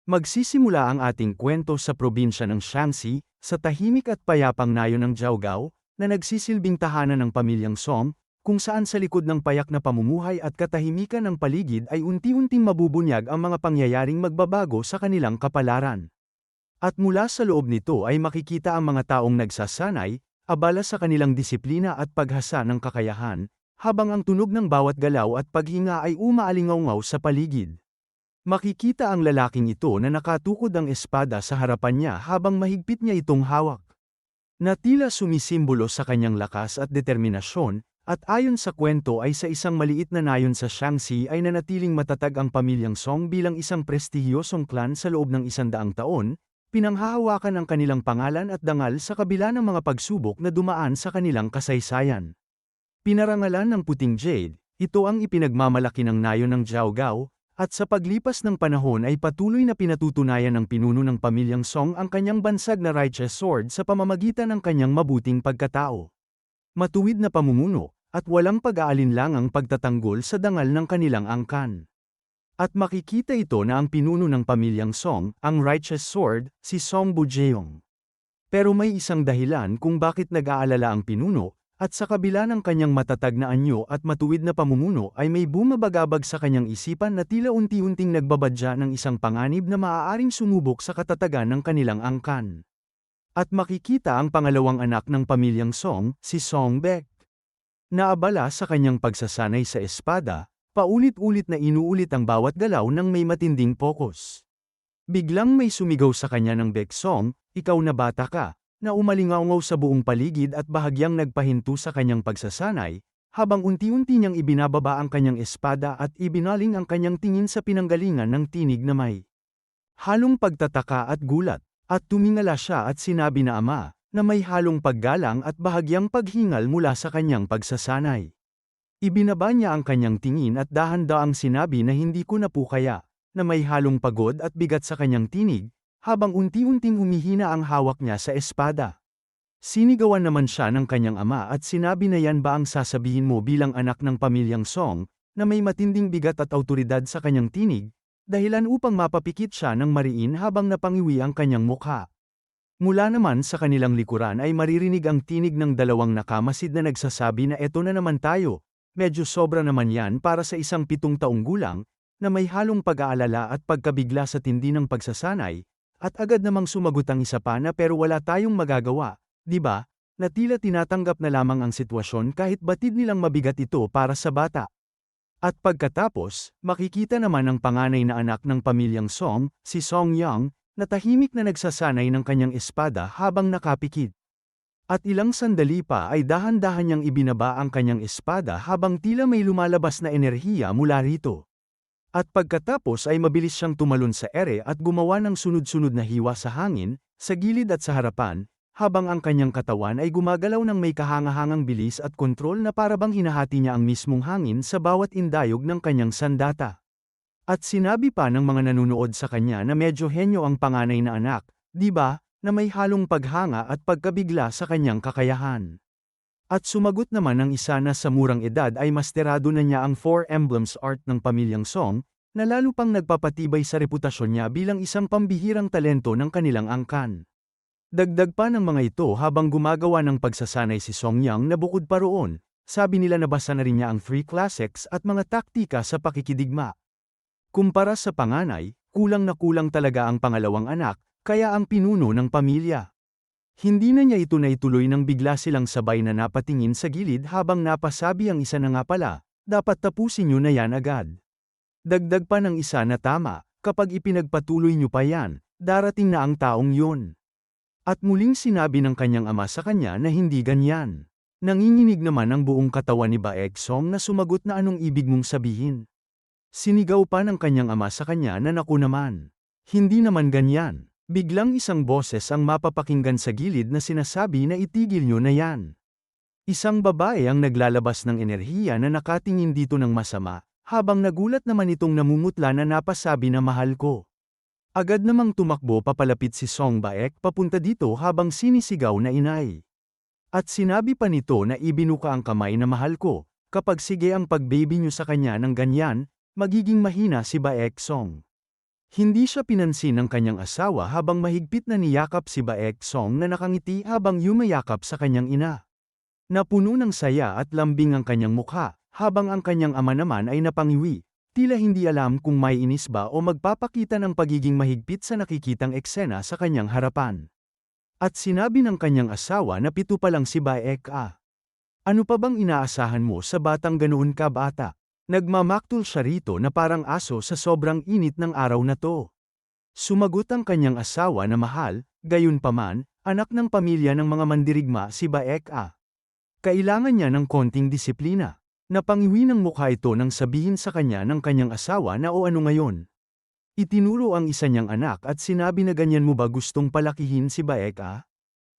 Magsisimula ang ating kwento sa probinsya ng Shaanxi, sa tahimik at payapang nayon ng Jiaogao, na nagsisilbing tahanan ng pamilyang Song, kung saan sa likod ng payak na pamumuhay at katahimikan ng paligid ay unti-unting mabubunyag ang mga pangyayaring magbabago sa kanilang kapalaran. At mula sa loob nito ay makikita ang mga taong nagsasanay, abala sa kanilang disiplina at paghasa ng kakayahan, habang ang tunog ng bawat galaw at paghinga ay umaalingaw sa paligid. Makikita ang lalaking ito na nakatukod ang espada sa harapan niya habang mahigpit niya itong hawak. Na tila sumisimbolo sa kanyang lakas at determinasyon, at ayon sa kwento ay sa isang maliit na nayon sa Shaanxi ay nanatiling matatag ang pamilyang Song bilang isang prestihiyosong clan sa loob ng 100 taon, pinanghahawakan ang kanilang pangalan at dangal sa kabila ng mga pagsubok na dumaan sa kanilang kasaysayan. Pinarangalan ng puting jade, ito ang ipinagmamalaki ng nayon ng Jiaogao, at sa paglipas ng panahon ay patuloy na pinatutunayan ng pinuno ng pamilyang Song ang kanyang bansag na righteous sword sa pamamagitan ng kanyang mabuting pagkatao. Matuwid na pamumuno, at walang pag-aalinlangang pagtatanggol sa dangal ng kanilang angkan. At makikita ito na ang pinuno ng pamilyang Song, ang righteous sword, si Song Bujeong. Pero may isang dahilan kung bakit nag-aalala ang pinuno, at sa kabila ng kanyang matatag na anyo at matuwid na pamumuno ay may bumabagabag sa kanyang isipan na tila unti-unting nagbabadya ng isang panganib na maaaring sumubok sa katatagan ng kanilang angkan. At makikita ang pangalawang anak ng pamilyang Song, si Song Baek. Naabala sa kanyang pagsasanay sa espada, paulit-ulit na inuulit ang bawat galaw ng may matinding pokus. Biglang may sumigaw sa kanya ng Baek Song, "Ikaw na bata ka," na umalingaw sa buong paligid at bahagyang nagpahinto sa kanyang pagsasanay, habang unti-unti niyang ibinababa ang kanyang espada at ibinaling ang kanyang tingin sa pinanggalingan ng tinig na may halong pagtataka at gulat, at tumingala siya at sinabi na ama, na may halong paggalang at bahagyang paghingal mula sa kanyang pagsasanay. Ibinaba niya ang kanyang tingin at dahan-daang sinabi na hindi ko na po kaya, na may halong pagod at bigat sa kanyang tinig, habang unti-unting humihina ang hawak niya sa espada. Sinigawan naman siya ng kanyang ama at sinabi na yan ba ang sasabihin mo bilang anak ng pamilyang Song, na may matinding bigat at awtoridad sa kanyang tinig, dahilan upang mapapikit siya ng mariin habang napangiwi ang kanyang mukha. Mula naman sa kanilang likuran ay maririnig ang tinig ng dalawang nakamasid na nagsasabi na eto na naman tayo, medyo sobra naman yan para sa isang 7 taong gulang, na may halong pag-aalala at pagkabigla sa tindi ng pagsasanay, at agad namang sumagot ang isa pa na pero wala tayong magagawa, di ba? Na tila tinatanggap na lamang ang sitwasyon kahit batid nilang mabigat ito para sa bata. At pagkatapos, makikita naman ang panganay na anak ng pamilyang Song, si Song Yang, na tahimik na nagsasanay ng kanyang espada habang nakapikit. At ilang sandali pa ay dahan-dahan niyang ibinaba ang kanyang espada habang tila may lumalabas na enerhiya mula rito. At pagkatapos ay mabilis siyang tumalon sa ere at gumawa ng sunod-sunod na hiwa sa hangin, sa gilid at sa harapan, habang ang kanyang katawan ay gumagalaw ng may kahangahangang bilis at kontrol na parabang hinahati niya ang mismong hangin sa bawat indayog ng kanyang sandata. At sinabi pa ng mga nanunood sa kanya na medyo henyo ang panganay na anak, di ba, na may halong paghanga at pagkabigla sa kanyang kakayahan. At sumagot naman ang isa na sa murang edad ay masterado na niya ang 4 emblems art ng pamilyang Song, na lalo pang nagpapatibay sa reputasyon niya bilang isang pambihirang talento ng kanilang angkan. Dagdag pa ng mga ito habang gumagawa ng pagsasanay si Song Yang na bukod pa roon, sabi nila nabasa na rin niya ang 3 classics at mga taktika sa pakikidigma. Kumpara sa panganay, kulang na kulang talaga ang pangalawang anak, kaya ang pinuno ng pamilya. Hindi na niya ito naituloy nang bigla silang sabay na napatingin sa gilid habang napasabi ang isa na nga pala, dapat tapusin niyo na yan agad. Dagdag pa ng isa na tama, kapag ipinagpatuloy niyo pa yan, darating na ang taong yun. At muling sinabi ng kanyang ama sa kanya na hindi ganyan. Nanginginig naman ang buong katawan ni Baek Song na sumagot na anong ibig mong sabihin. Sinigaw pa ng kanyang ama sa kanya na naku naman. Hindi naman ganyan. Biglang isang boses ang mapapakinggan sa gilid na sinasabi na itigil nyo na yan. Isang babae ang naglalabas ng enerhiya na nakatingin dito ng masama, habang nagulat naman itong namumutla na napasabi na mahal ko. Agad namang tumakbo papalapit si Song Baek papunta dito habang sinisigaw na inay. At sinabi pa nito na ibinuka ang kamay na mahal ko, kapag sige ang pag-baby nyo sa kanya ng ganyan, magiging mahina si Baek Song. Hindi siya pinansin ng kanyang asawa habang mahigpit na niyakap si Baek Song na nakangiti habang yumayakap sa kanyang ina. Napuno ng saya at lambing ang kanyang mukha, habang ang kanyang ama naman ay napangiwi, tila hindi alam kung may inis ba o magpapakita ng pagiging mahigpit sa nakikitang eksena sa kanyang harapan. At sinabi ng kanyang asawa na 7 pa lang si Baek ah. Ano pa bang inaasahan mo sa batang ganoon ka bata? Nagmamaktul siya rito na parang aso sa sobrang init ng araw na to. Sumagot ang kanyang asawa na mahal, gayunpaman, anak ng pamilya ng mga mandirigma si Baek ah. Kailangan niya ng konting disiplina. Napangiwi ng mukha ito nang sabihin sa kanya ng kanyang asawa na o ano ngayon. Itinuro ang isa niyang anak at sinabi na ganyan mo ba gustong palakihin si Baek ah?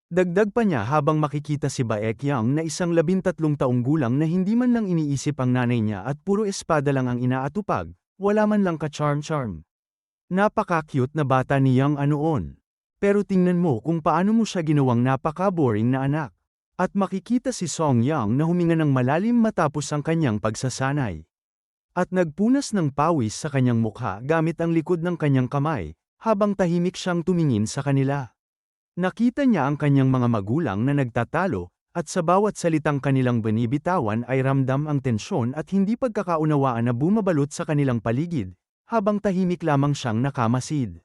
Dagdag pa niya habang makikita si Baek Yang na isang 13 taong gulang na hindi man lang iniisip ang nanay niya at puro espada lang ang inaatupag, wala man lang ka-charm-charm. Napaka-cute na bata ni Yang anoon. Pero tingnan mo kung paano mo siya ginawang napaka-boring na anak. At makikita si Song Yang na huminga ng malalim matapos ang kanyang pagsasanay. At nagpunas ng pawis sa kanyang mukha gamit ang likod ng kanyang kamay, habang tahimik siyang tumingin sa kanila. Nakita niya ang kanyang mga magulang na nagtatalo, at sa bawat salitang kanilang binibitawan ay ramdam ang tensyon at hindi pagkakaunawaan na bumabalot sa kanilang paligid, habang tahimik lamang siyang nakamasid.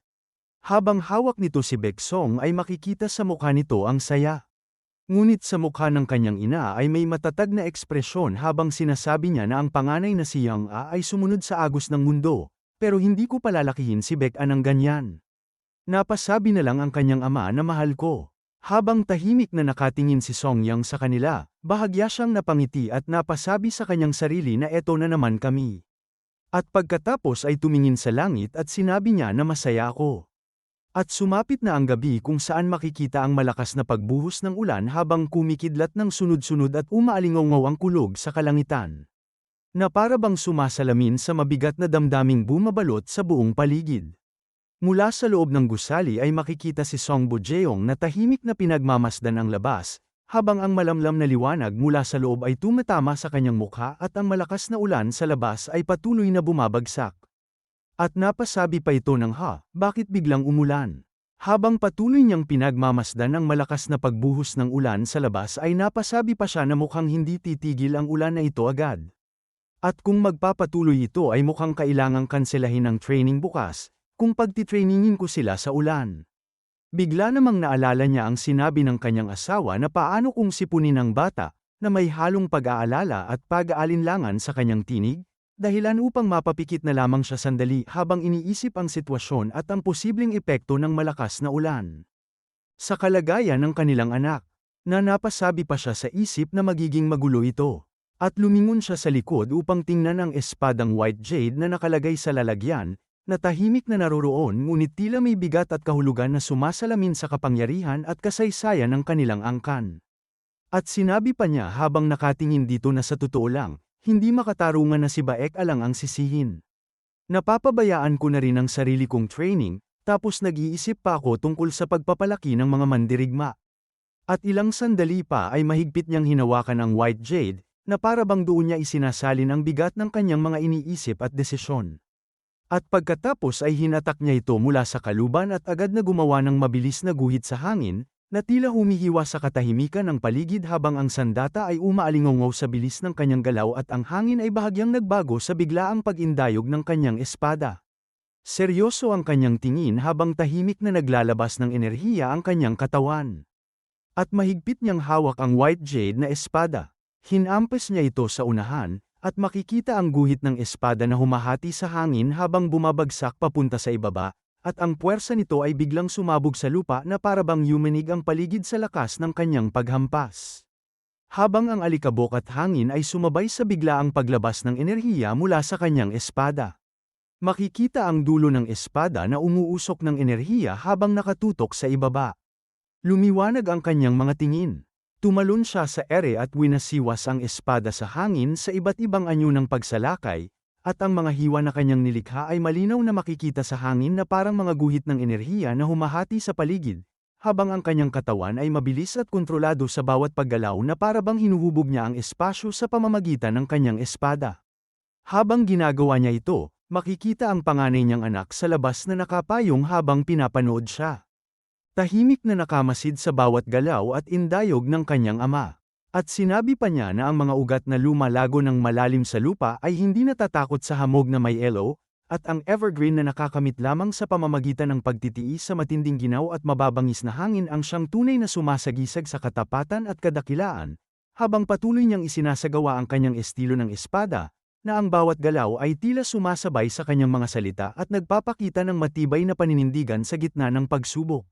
Habang hawak nito si Baek Song ay makikita sa mukha nito ang saya. Ngunit sa mukha ng kanyang ina ay may matatag na ekspresyon habang sinasabi niya na ang panganay na si Yang A ay sumunod sa agos ng mundo, pero hindi ko palalakihin si Baek A ng ganyan. Napasabi na lang ang kanyang ama na mahal ko. Habang tahimik na nakatingin si Song Yang sa kanila, bahagya siyang napangiti at napasabi sa kanyang sarili na eto na naman kami. At pagkatapos ay tumingin sa langit at sinabi niya na masaya ako. At sumapit na ang gabi kung saan makikita ang malakas na pagbuhos ng ulan habang kumikidlat ng sunod-sunod at umaalingaw ang kulog sa kalangitan. Na para bang sumasalamin sa mabigat na damdaming bumabalot sa buong paligid. Mula sa loob ng gusali ay makikita si Song Bojeong na tahimik na pinagmamasdan ang labas, habang ang malamlam na liwanag mula sa loob ay tumatama sa kanyang mukha at ang malakas na ulan sa labas ay patuloy na bumabagsak. At napasabi pa ito ng bakit biglang umulan? Habang patuloy niyang pinagmamasdan ang malakas na pagbuhos ng ulan sa labas ay napasabi pa siya na mukhang hindi titigil ang ulan na ito agad. At kung magpapatuloy ito ay mukhang kailangang kanselahin ang training bukas, kung pagtitrainingin ko sila sa ulan. Bigla namang naalala niya ang sinabi ng kanyang asawa na paano kung sipunin ang bata, na may halong pag-aalala at pag-aalinlangan sa kanyang tinig? Dahilan upang mapapikit na lamang siya sandali habang iniisip ang sitwasyon at ang posibleng epekto ng malakas na ulan. Sa kalagayan ng kanilang anak, na napasabi pa siya sa isip na magiging magulo ito. At lumingon siya sa likod upang tingnan ang espadang white jade na nakalagay sa lalagyan, na tahimik na naroroon ngunit tila may bigat at kahulugan na sumasalamin sa kapangyarihan at kasaysayan ng kanilang angkan. At sinabi pa niya habang nakatingin dito na sa totoo lang, hindi makatarungan na si Baek A lang ang sisihin. Napapabayaan ko na rin ang sarili kong training, tapos nag-iisip pa ako tungkol sa pagpapalaki ng mga mandirigma. At ilang sandali pa ay mahigpit niyang hinawakan ang white jade, na para bang doon niya isinasalin ang bigat ng kanyang mga iniisip at desisyon. At pagkatapos ay hinatak niya ito mula sa kaluban at agad na gumawa ng mabilis na guhit sa hangin, na tila humihiwa sa katahimikan ng paligid habang ang sandata ay umaalingaw sa bilis ng kanyang galaw at ang hangin ay bahagyang nagbago sa biglaang pag-indayog ng kanyang espada. Seryoso ang kanyang tingin habang tahimik na naglalabas ng enerhiya ang kanyang katawan. At mahigpit niyang hawak ang white jade na espada. Hinampas niya ito sa unahan, at makikita ang guhit ng espada na humahati sa hangin habang bumabagsak papunta sa ibaba, at ang puwersa nito ay biglang sumabog sa lupa na para bang yumanig ang paligid sa lakas ng kanyang paghampas. Habang ang alikabok at hangin ay sumabay sa biglaang paglabas ng enerhiya mula sa kanyang espada. Makikita ang dulo ng espada na umuusok ng enerhiya habang nakatutok sa ibaba. Lumiwanag ang kanyang mga tingin. Tumalon siya sa ere at winasiwas ang espada sa hangin sa iba't ibang anyo ng pagsalakay, at ang mga hiwa na kanyang nilikha ay malinaw na makikita sa hangin na parang mga guhit ng enerhiya na humahati sa paligid, habang ang kanyang katawan ay mabilis at kontrolado sa bawat paggalaw na para bang hinuhubog niya ang espasyo sa pamamagitan ng kanyang espada. Habang ginagawa niya ito, makikita ang panganay niyang anak sa labas na nakapayong habang pinapanood siya. Tahimik na nakamasid sa bawat galaw at indayog ng kanyang ama. At sinabi pa niya na ang mga ugat na lumalago ng malalim sa lupa ay hindi natatakot sa hamog na may elo, at ang evergreen na nakakamit lamang sa pamamagitan ng pagtitiis sa matinding ginaw at mababangis na hangin ang siyang tunay na sumasagisag sa katapatan at kadakilaan, habang patuloy niyang isinasagawa ang kanyang estilo ng espada, na ang bawat galaw ay tila sumasabay sa kanyang mga salita at nagpapakita ng matibay na paninindigan sa gitna ng pagsubok.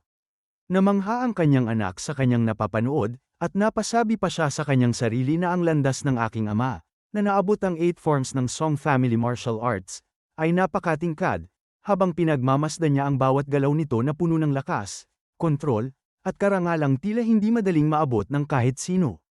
Namangha ang kanyang anak sa kanyang napapanood, at napasabi pa siya sa kanyang sarili na ang landas ng aking ama, na naabot ang 8 forms ng Song Family Martial Arts, ay napakatingkad, habang pinagmamasdan niya ang bawat galaw nito na puno ng lakas, kontrol, at karangalang tila hindi madaling maabot ng kahit sino.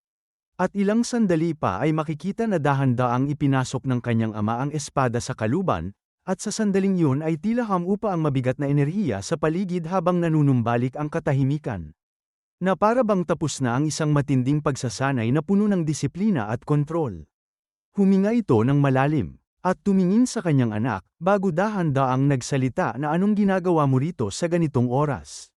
At ilang sandali pa ay makikita na dahan-daang ipinasok ng kanyang ama ang espada sa kaluban, at sa sandaling yun ay tila hamupa ang mabigat na enerhiya sa paligid habang nanunumbalik ang katahimikan. Na para bang tapos na ang isang matinding pagsasanay na puno ng disiplina at kontrol. Huminga ito ng malalim, at tumingin sa kanyang anak, bago dahan-daang nagsalita na anong ginagawa mo rito sa ganitong oras.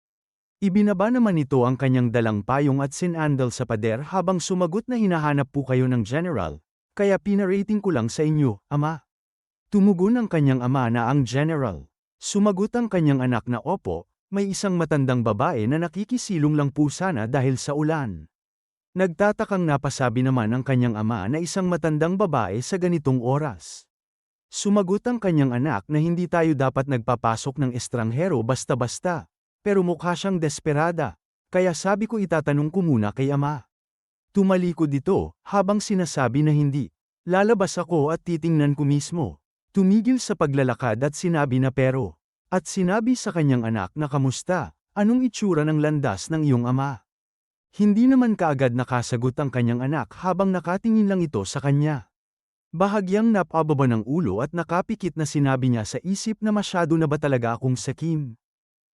Ibinaba naman ito ang kanyang dalang payong at sinandal sa pader habang sumagot na hinahanap po kayo ng general, kaya pinarating ko lang sa inyo, ama. Tumugon ang kanyang ama na ang general. Sumagot ang kanyang anak na opo, may isang matandang babae na nakikisilong lang po sana dahil sa ulan. Nagtatakang napasabi naman ang kanyang ama na isang matandang babae sa ganitong oras. Sumagot ang kanyang anak na hindi tayo dapat nagpapasok ng estranghero basta-basta, pero mukha siyang desperada, kaya sabi ko itatanong ko muna kay ama. Tumalikod ito, habang sinasabi na hindi. Lalabas ako at titingnan ko mismo. Tumigil sa paglalakad at sinabi na pero. At sinabi sa kanyang anak na kamusta, anong itsura ng landas ng iyong ama? Hindi naman kaagad nakasagot ang kanyang anak habang nakatingin lang ito sa kanya. Bahagyang napababa ng ulo at nakapikit na sinabi niya sa isip na masyado na ba talaga akong sakim?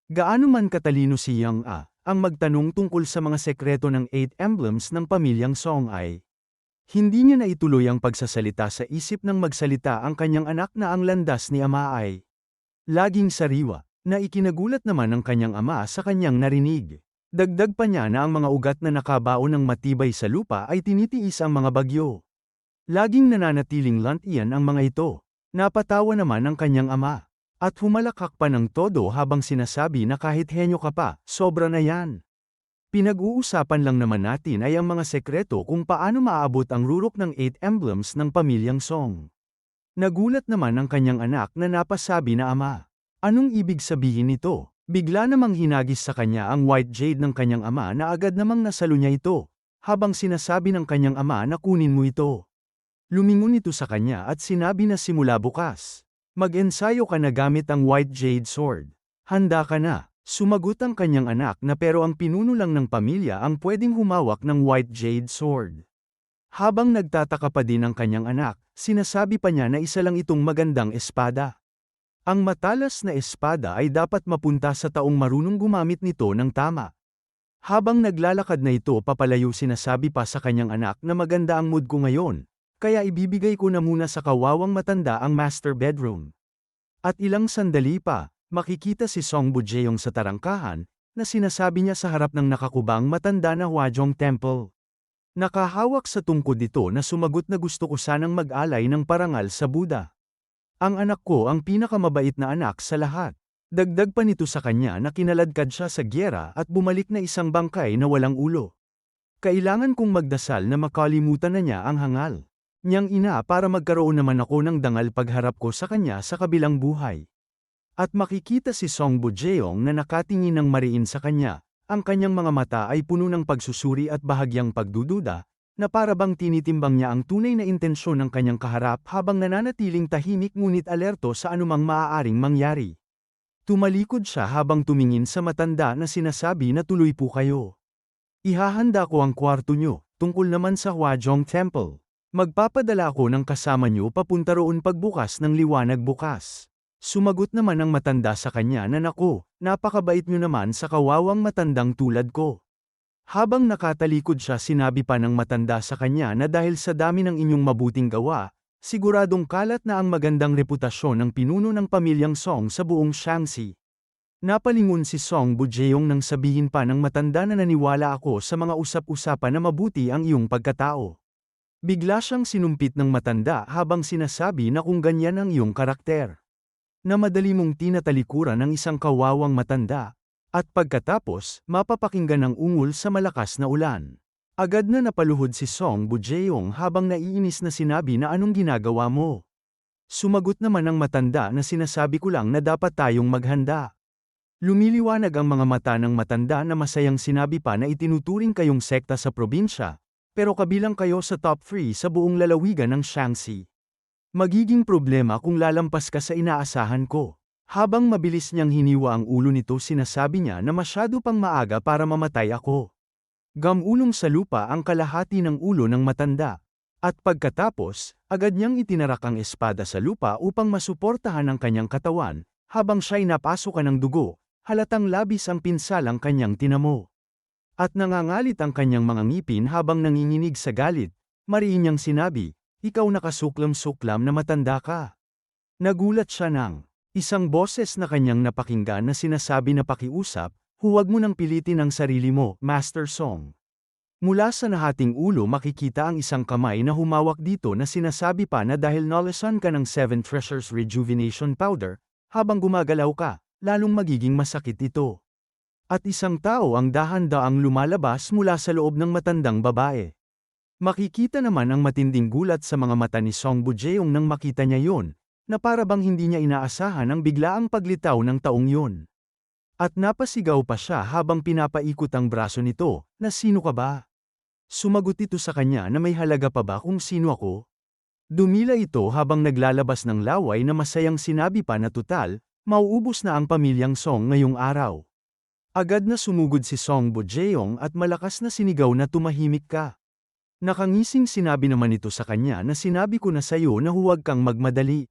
Gaano man katalino si Yang A, ang magtanong tungkol sa mga sekreto ng 8 emblems ng pamilyang Song ay. Hindi niya na ituloy ang pagsasalita sa isip ng magsalita ang kanyang anak na ang landas ni ama ay laging sariwa, na ikinagulat naman ng kanyang ama sa kanyang narinig. Dagdag pa niya na ang mga ugat na nakabaon ng matibay sa lupa ay tinitiis ang mga bagyo. Laging nananatiling lantian ang mga ito. Napatawa naman ang kanyang ama. At humalakak pa ng todo habang sinasabi na kahit henyo ka pa, sobra na yan. Pinag-uusapan lang naman natin ay ang mga sekreto kung paano maaabot ang rurok ng 8 emblems ng pamilyang Song. Nagulat naman ang kanyang anak na napasabi na ama. Anong ibig sabihin nito? Bigla namang hinagis sa kanya ang white jade ng kanyang ama na agad namang nasalo niya ito, habang sinasabi ng kanyang ama na kunin mo ito. Lumingon ito sa kanya at sinabi na simula bukas. Mag-ensayo ka na gamit ang white jade sword. Handa ka na. Sumagot ang kanyang anak na pero ang pinuno lang ng pamilya ang pwedeng humawak ng white jade sword. Habang nagtataka pa din ang kanyang anak, sinasabi pa niya na isa lang itong magandang espada. Ang matalas na espada ay dapat mapunta sa taong marunong gumamit nito ng tama. Habang naglalakad na ito papalayo sinasabi pa sa kanyang anak na maganda ang mood ko ngayon, kaya ibibigay ko na muna sa kawawang matanda ang master bedroom. At ilang sandali pa, makikita si Song Bujeong sa tarangkahan, na sinasabi niya sa harap ng nakakubang matanda na Hwajong Temple. Nakahawak sa tungkod ito na sumagot na gusto ko sanang mag-alay ng parangal sa Buddha. Ang anak ko ang pinakamabait na anak sa lahat. Dagdag pa nito sa kanya na kinaladkad siya sa gyera at bumalik na isang bangkay na walang ulo. Kailangan kong magdasal na makalimutan na niya ang hangal niyang ina para magkaroon naman ako ng dangal pagharap ko sa kanya sa kabilang buhay. At makikita si Song Bujeong na nakatingin ng mariin sa kanya. Ang kanyang mga mata ay puno ng pagsusuri at bahagyang pagdududa, na para bang tinitimbang niya ang tunay na intensyon ng kanyang kaharap habang nananatiling tahimik ngunit alerto sa anumang maaaring mangyari. Tumalikod siya habang tumingin sa matanda na sinasabi na tuloy po kayo. Ihahanda ko ang kwarto nyo, tungkol naman sa Hwajong Temple. Magpapadala ako ng kasama nyo papunta roon pagbukas ng liwanag bukas. Sumagot naman ang matanda sa kanya na naku, napakabait nyo naman sa kawawang matandang tulad ko. Habang nakatalikod siya sinabi pa ng matanda sa kanya na dahil sa dami ng inyong mabuting gawa, Siguradong kalat na ang magandang reputasyon ng pinuno ng pamilyang Song sa buong Shaanxi. Napalingon si Song Bujeong nang sabihin pa ng matanda na naniwala ako sa mga usap-usapan na mabuti ang iyong pagkatao. Bigla siyang sinumpit ng matanda habang sinasabi na kung ganyan ang iyong karakter, na madali mong tinatalikuran ng isang kawawang matanda, at pagkatapos, mapapakinggan ang ungol sa malakas na ulan. Agad na napaluhod si Song Bujeong habang naiinis na sinabi na anong ginagawa mo. Sumagot naman ang matanda na sinasabi ko lang na dapat tayong maghanda. Lumiliwanag ang mga mata ng matanda na masayang sinabi pa na itinuturing kayong sekta sa probinsya, pero kabilang kayo sa top 3 sa buong lalawigan ng Shaanxi. Magiging problema kung lalampas ka sa inaasahan ko. Habang mabilis niyang hiniwa ang ulo nito sinasabi niya na masyado pang maaga para mamatay ako. Gamulong sa lupa ang kalahati ng ulo ng matanda. At pagkatapos, agad niyang itinarak ang espada sa lupa upang masuportahan ang kanyang katawan, habang siya'y napasukan ng dugo, halatang labis ang pinsalang kanyang tinamo. At nangangalit ang kanyang mga ngipin habang nanginginig sa galit, mariin niyang sinabi, ikaw nakasuklam-suklam na matanda ka. Nagulat siya ng isang boses na kanyang napakinggan na sinasabi na pakiusap, huwag mo nang pilitin ang sarili mo, Master Song. Mula sa nahating ulo makikita ang isang kamay na humawak dito na sinasabi pa na dahil nalasan ka ng 7 Treasures Rejuvenation Powder, habang gumagalaw ka, lalong magiging masakit ito. At isang tao ang dahan-daang lumalabas mula sa loob ng matandang babae. Makikita naman ang matinding gulat sa mga mata ni Song Bujeong nang makita niya yon, na para bang hindi niya inaasahan ang biglaang paglitaw ng taong yon. At napasigaw pa siya habang pinapaikot ang braso nito, na sino ka ba? Sumagot ito sa kanya na may halaga pa ba kung sino ako? Dumila ito habang naglalabas ng laway na masayang sinabi pa na tutal, mauubos na ang pamilyang Song ngayong araw. Agad na sumugod si Song Bujeong at malakas na sinigaw na tumahimik ka. Nakangising sinabi naman ito sa kanya na sinabi ko na sayo na huwag kang magmadali.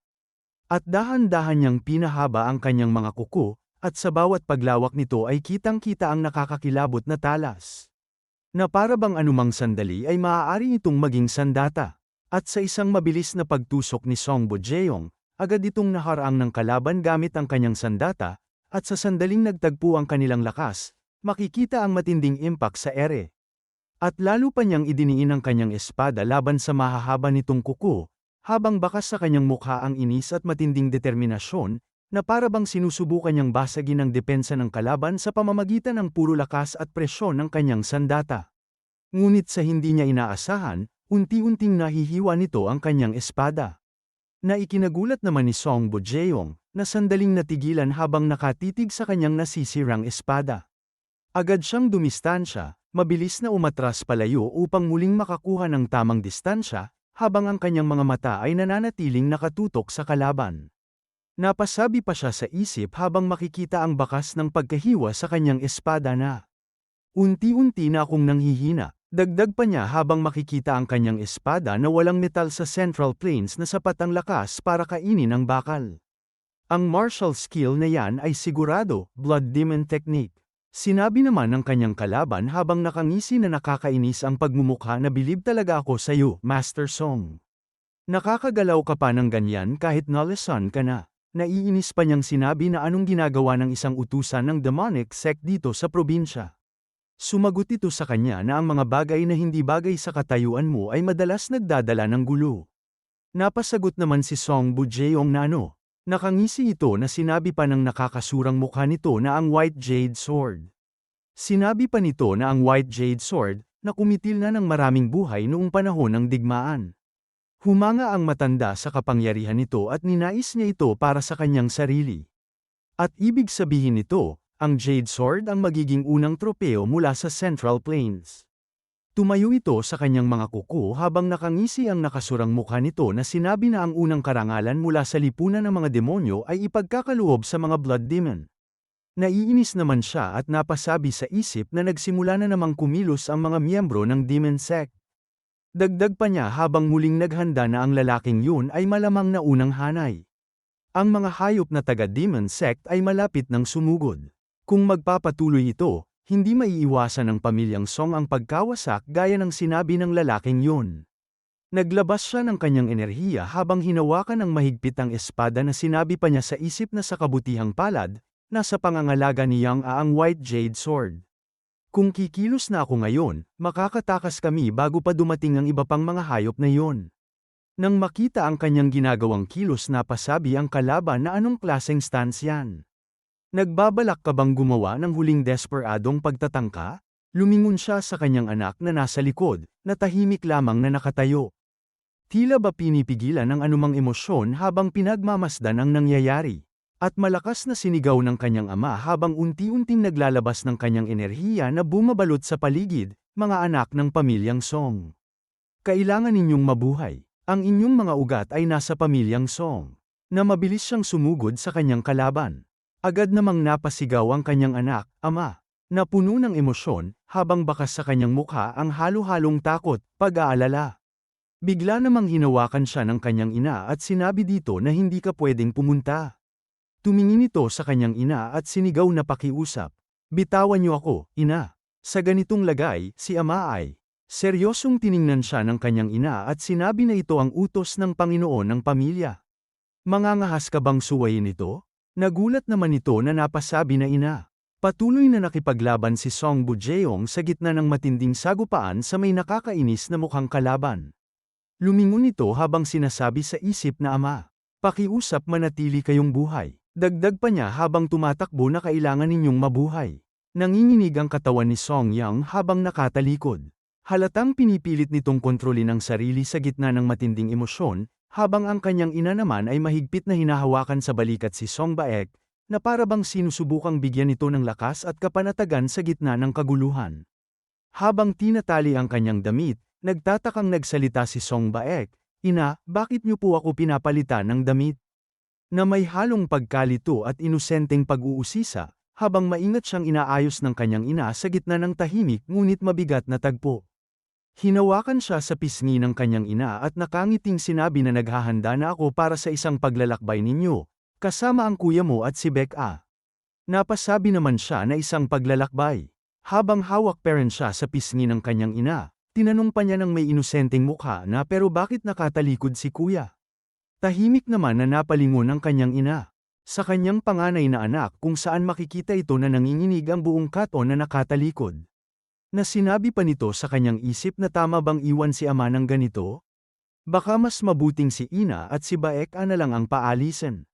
At dahan-dahan niyang pinahaba ang kanyang mga kuko, at sa bawat paglawak nito ay kitang-kita ang nakakakilabot na talas. Na para bang anumang sandali ay maaari itong maging sandata. At sa isang mabilis na pagtusok ni Song Bujeong, agad itong naharaang ng kalaban gamit ang kanyang sandata, at sa sandaling nagtagpo ang kanilang lakas, makikita ang matinding impact sa ere. At lalo pa niyang idiniin ang kanyang espada laban sa mahahaba nitong kuko, habang bakas sa kanyang mukha ang inis at matinding determinasyon, na para bang sinusubukan niyang basagin ang depensa ng kalaban sa pamamagitan ng puro lakas at presyon ng kanyang sandata. Ngunit sa hindi niya inaasahan, unti-unting nahihiwa nito ang kanyang espada. Na ikinagulat naman ni Song Bujeong, na sandaling natigilan habang nakatitig sa kanyang nasisirang espada. Agad siyang dumistansya, mabilis na umatras palayo upang muling makakuha ng tamang distansya, habang ang kanyang mga mata ay nananatiling nakatutok sa kalaban. Napasabi pa siya sa isip habang makikita ang bakas ng pagkahiwa sa kanyang espada na unti-unti na akong nanghihina. Dagdag pa niya habang makikita ang kanyang espada na walang metal sa central planes na sapat ang lakas para kainin ang bakal. Ang martial skill na yan ay sigurado, Blood Demon Technique. Sinabi naman ng kanyang kalaban habang nakangisi na nakakainis ang pagmumukha na bilib talaga ako sa iyo, Master Song. Nakakagalaw ka pa ng ganyan kahit nalasan ka na. Naiinis pa niyang sinabi na anong ginagawa ng isang utusan ng demonic sect dito sa probinsya. Sumagot ito sa kanya na ang mga bagay na hindi bagay sa katayuan mo ay madalas nagdadala ng gulo. Napasagot naman si Song Bujeong na ano. Nakangisi ito na sinabi pa ng nakakasurang mukha nito na ang White Jade Sword. Sinabi pa nito na ang White Jade Sword, na kumitil na ng maraming buhay noong panahon ng digmaan. Humanga ang matanda sa kapangyarihan nito at ninais niya ito para sa kanyang sarili. At ibig sabihin nito, ang Jade Sword ang magiging unang tropeo mula sa Central Plains. Tumayo ito sa kanyang mga kuko habang nakangisi ang nakasurang mukha nito na sinabi na ang unang karangalan mula sa lipunan ng mga demonyo ay ipagkakaloob sa mga Blood Demon. Naiinis naman siya at napasabi sa isip na nagsimula na namang kumilos ang mga miyembro ng Demon Sect. Dagdag pa niya habang muling naghanda na ang lalaking yun ay malamang na unang hanay. Ang mga hayop na taga-Demon Sect ay malapit ng sumugod. Kung magpapatuloy ito, hindi maiiwasan ng pamilyang Song ang pagkawasak gaya ng sinabi ng lalaking yun. Naglabas siya ng kanyang enerhiya habang hinawakan ng mahigpit ang espada na sinabi pa niya sa isip na sa kabutihang palad, nasa pangangalaga ni Yang ang White Jade Sword. Kung kikilos na ako ngayon, makakatakas kami bago pa dumating ang iba pang mga hayop na iyon. Nang makita ang kanyang ginagawang kilos napasabi ang kalaban na anong klaseng stance yan. Nagbabalak ka bang gumawa ng huling desperadong pagtatangka? Lumingon siya sa kanyang anak na nasa likod, na tahimik lamang na nakatayo. Tila ba pinipigilan ang anumang emosyon habang pinagmamasdan ang nangyayari. At malakas na sinigaw ng kanyang ama habang unti-unting naglalabas ng kanyang enerhiya na bumabalot sa paligid, mga anak ng pamilyang Song. Kailangan ninyong mabuhay. Ang inyong mga ugat ay nasa pamilyang Song. Na mabilis siyang sumugod sa kanyang kalaban. Agad namang napasigaw ang kanyang anak, ama. Na puno ng emosyon, habang bakas sa kanyang mukha ang halo-halong takot, pag-aalala. Bigla namang hinawakan siya ng kanyang ina at sinabi dito na hindi ka pwedeng pumunta. Tumingin ito sa kanyang ina at sinigaw na pakiusap. Bitawan niyo ako, ina. Sa ganitong lagay, si ama ay. Seryosong tiningnan siya ng kanyang ina at sinabi na ito ang utos ng Panginoon ng pamilya. Mangangahas ka bang suwayin ito? Nagulat naman ito na napasabi na ina. Patuloy na nakipaglaban si Song Bujeong sa gitna ng matinding sagupaan sa may nakakainis na mukhang kalaban. Lumingon ito habang sinasabi sa isip na ama. Pakiusap manatili kayong buhay. Dagdag pa niya habang tumatakbo na kailangan ninyong mabuhay. Nanginginig ang katawan ni Song Yang habang nakatalikod. Halatang pinipilit nitong kontrolin ang sarili sa gitna ng matinding emosyon, habang ang kanyang ina naman ay mahigpit na hinahawakan sa balikat si Song Baek, na para bang sinusubukang bigyan ito ng lakas at kapanatagan sa gitna ng kaguluhan. Habang tinatali ang kanyang damit, nagtatakang nagsalita si Song Baek, Ina, bakit niyo po ako pinapalitan ng damit? Na may halong pagkalito at inosenteng pag-uusisa, habang maingat siyang inaayos ng kanyang ina sa gitna ng tahimik ngunit mabigat na tagpo. Hinawakan siya sa pisngi ng kanyang ina at nakangiting sinabi na naghahanda na ako para sa isang paglalakbay ninyo, kasama ang kuya mo at si Becca. Napasabi naman siya na isang paglalakbay. Habang hawak pa rin siya sa pisngi ng kanyang ina, tinanong pa niya ng may inosenteng mukha na pero bakit nakatalikod si kuya? Tahimik naman na napalingon ang kanyang ina. Sa kanyang panganay na anak kung saan makikita ito na nanginginig ang buong katon na nakatalikod. Na sinabi pa nito sa kanyang isip na tama bang iwan si ama ng ganito? Baka mas mabuting si ina at si Baek na lang ang paalisin.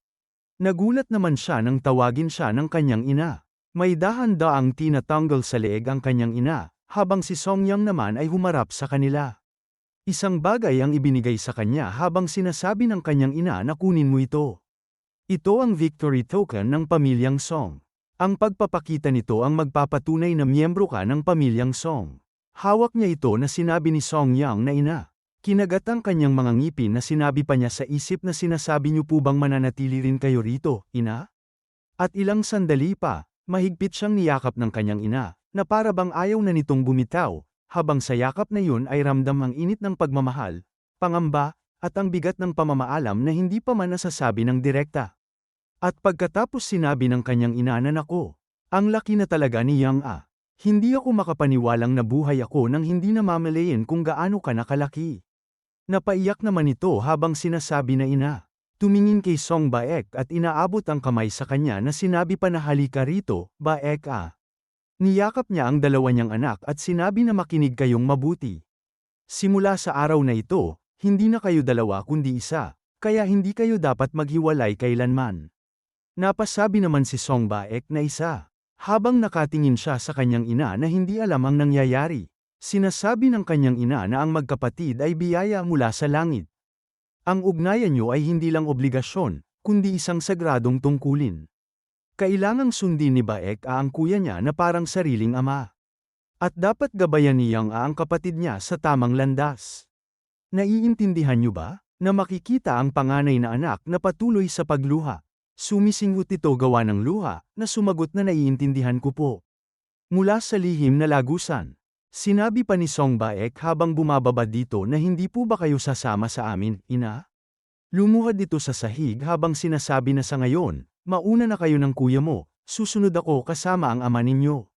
Nagulat naman siya nang tawagin siya ng kanyang ina. May dahan-daang tinatanggal sa leeg ang kanyang ina, habang si Song Yang naman ay humarap sa kanila. Isang bagay ang ibinigay sa kanya habang sinasabi ng kanyang ina na kunin mo ito. Ito ang victory token ng pamilyang Song. Ang pagpapakita nito ang magpapatunay na miyembro ka ng pamilyang Song. Hawak niya ito na sinabi ni Song Yang na ina. Kinagat ang kanyang mga ngipin na sinabi pa niya sa isip na sinasabi niyo po bang mananatili rin kayo rito, ina? At ilang sandali pa, mahigpit siyang niyakap ng kanyang ina, na para bang ayaw na nitong bumitaw, habang sa yakap na yun ay ramdam ang init ng pagmamahal, pangamba, at ang bigat ng pamamaalam na hindi pa man nasasabi ng direkta. At pagkatapos sinabi ng kanyang ina na nako, ang laki na talaga ni Yang A. Hindi ako makapaniwalang nabuhay ako nang hindi namamalayan kung gaano ka nakalaki. Napaiyak naman ito habang sinasabi na ina. Tumingin kay Song Baek at inaabot ang kamay sa kanya na sinabi pa na halika rito, Baek A. Niyakap niya ang dalawa niyang anak at sinabi na makinig kayong mabuti. Simula sa araw na ito, hindi na kayo dalawa kundi isa, kaya hindi kayo dapat maghiwalay kailanman. Napasabi naman si Song Baek na isa. Habang nakatingin siya sa kanyang ina na hindi alam ang nangyayari, sinasabi ng kanyang ina na ang magkapatid ay biyaya mula sa langit. Ang ugnayan niyo ay hindi lang obligasyon, kundi isang sagradong tungkulin. Kailangang sundin ni Baek ang kuya niya na parang sariling ama. At dapat gabayan niyang ang kapatid niya sa tamang landas. Naiintindihan niyo ba, na makikita ang panganay na anak na patuloy sa pagluha? Sumisinghot ito gawa ng luha, na sumagot na naiintindihan ko po. Mula sa lihim na lagusan. Sinabi pa ni Song Baek habang bumababa dito na hindi po ba kayo sasama sa amin, ina? Lumuhad dito sa sahig habang sinasabi na sa ngayon, mauna na kayo ng kuya mo, susunod ako kasama ang ama ninyo.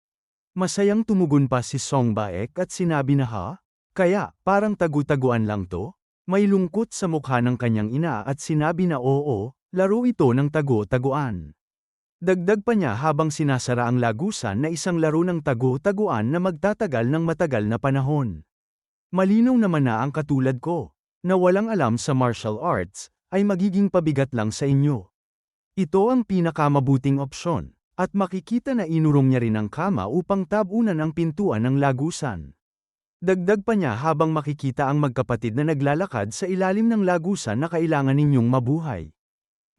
Masayang tumugon pa si Song Baek at sinabi na ha? Kaya, parang tagu-taguan lang to? May lungkot sa mukha ng kanyang ina at sinabi na oo, laro ito ng tago-taguan. Dagdag pa niya habang sinasara ang lagusan na isang laro ng tago-taguan na magtatagal ng matagal na panahon. Malinaw naman na ang katulad ko, na walang alam sa martial arts, ay magiging pabigat lang sa inyo. Ito ang pinakamabuting opsyon, at makikita na inurong niya rin ang kama upang tabunan ang pintuan ng lagusan. Dagdag pa niya habang makikita ang magkapatid na naglalakad sa ilalim ng lagusan na kailangan ninyong mabuhay.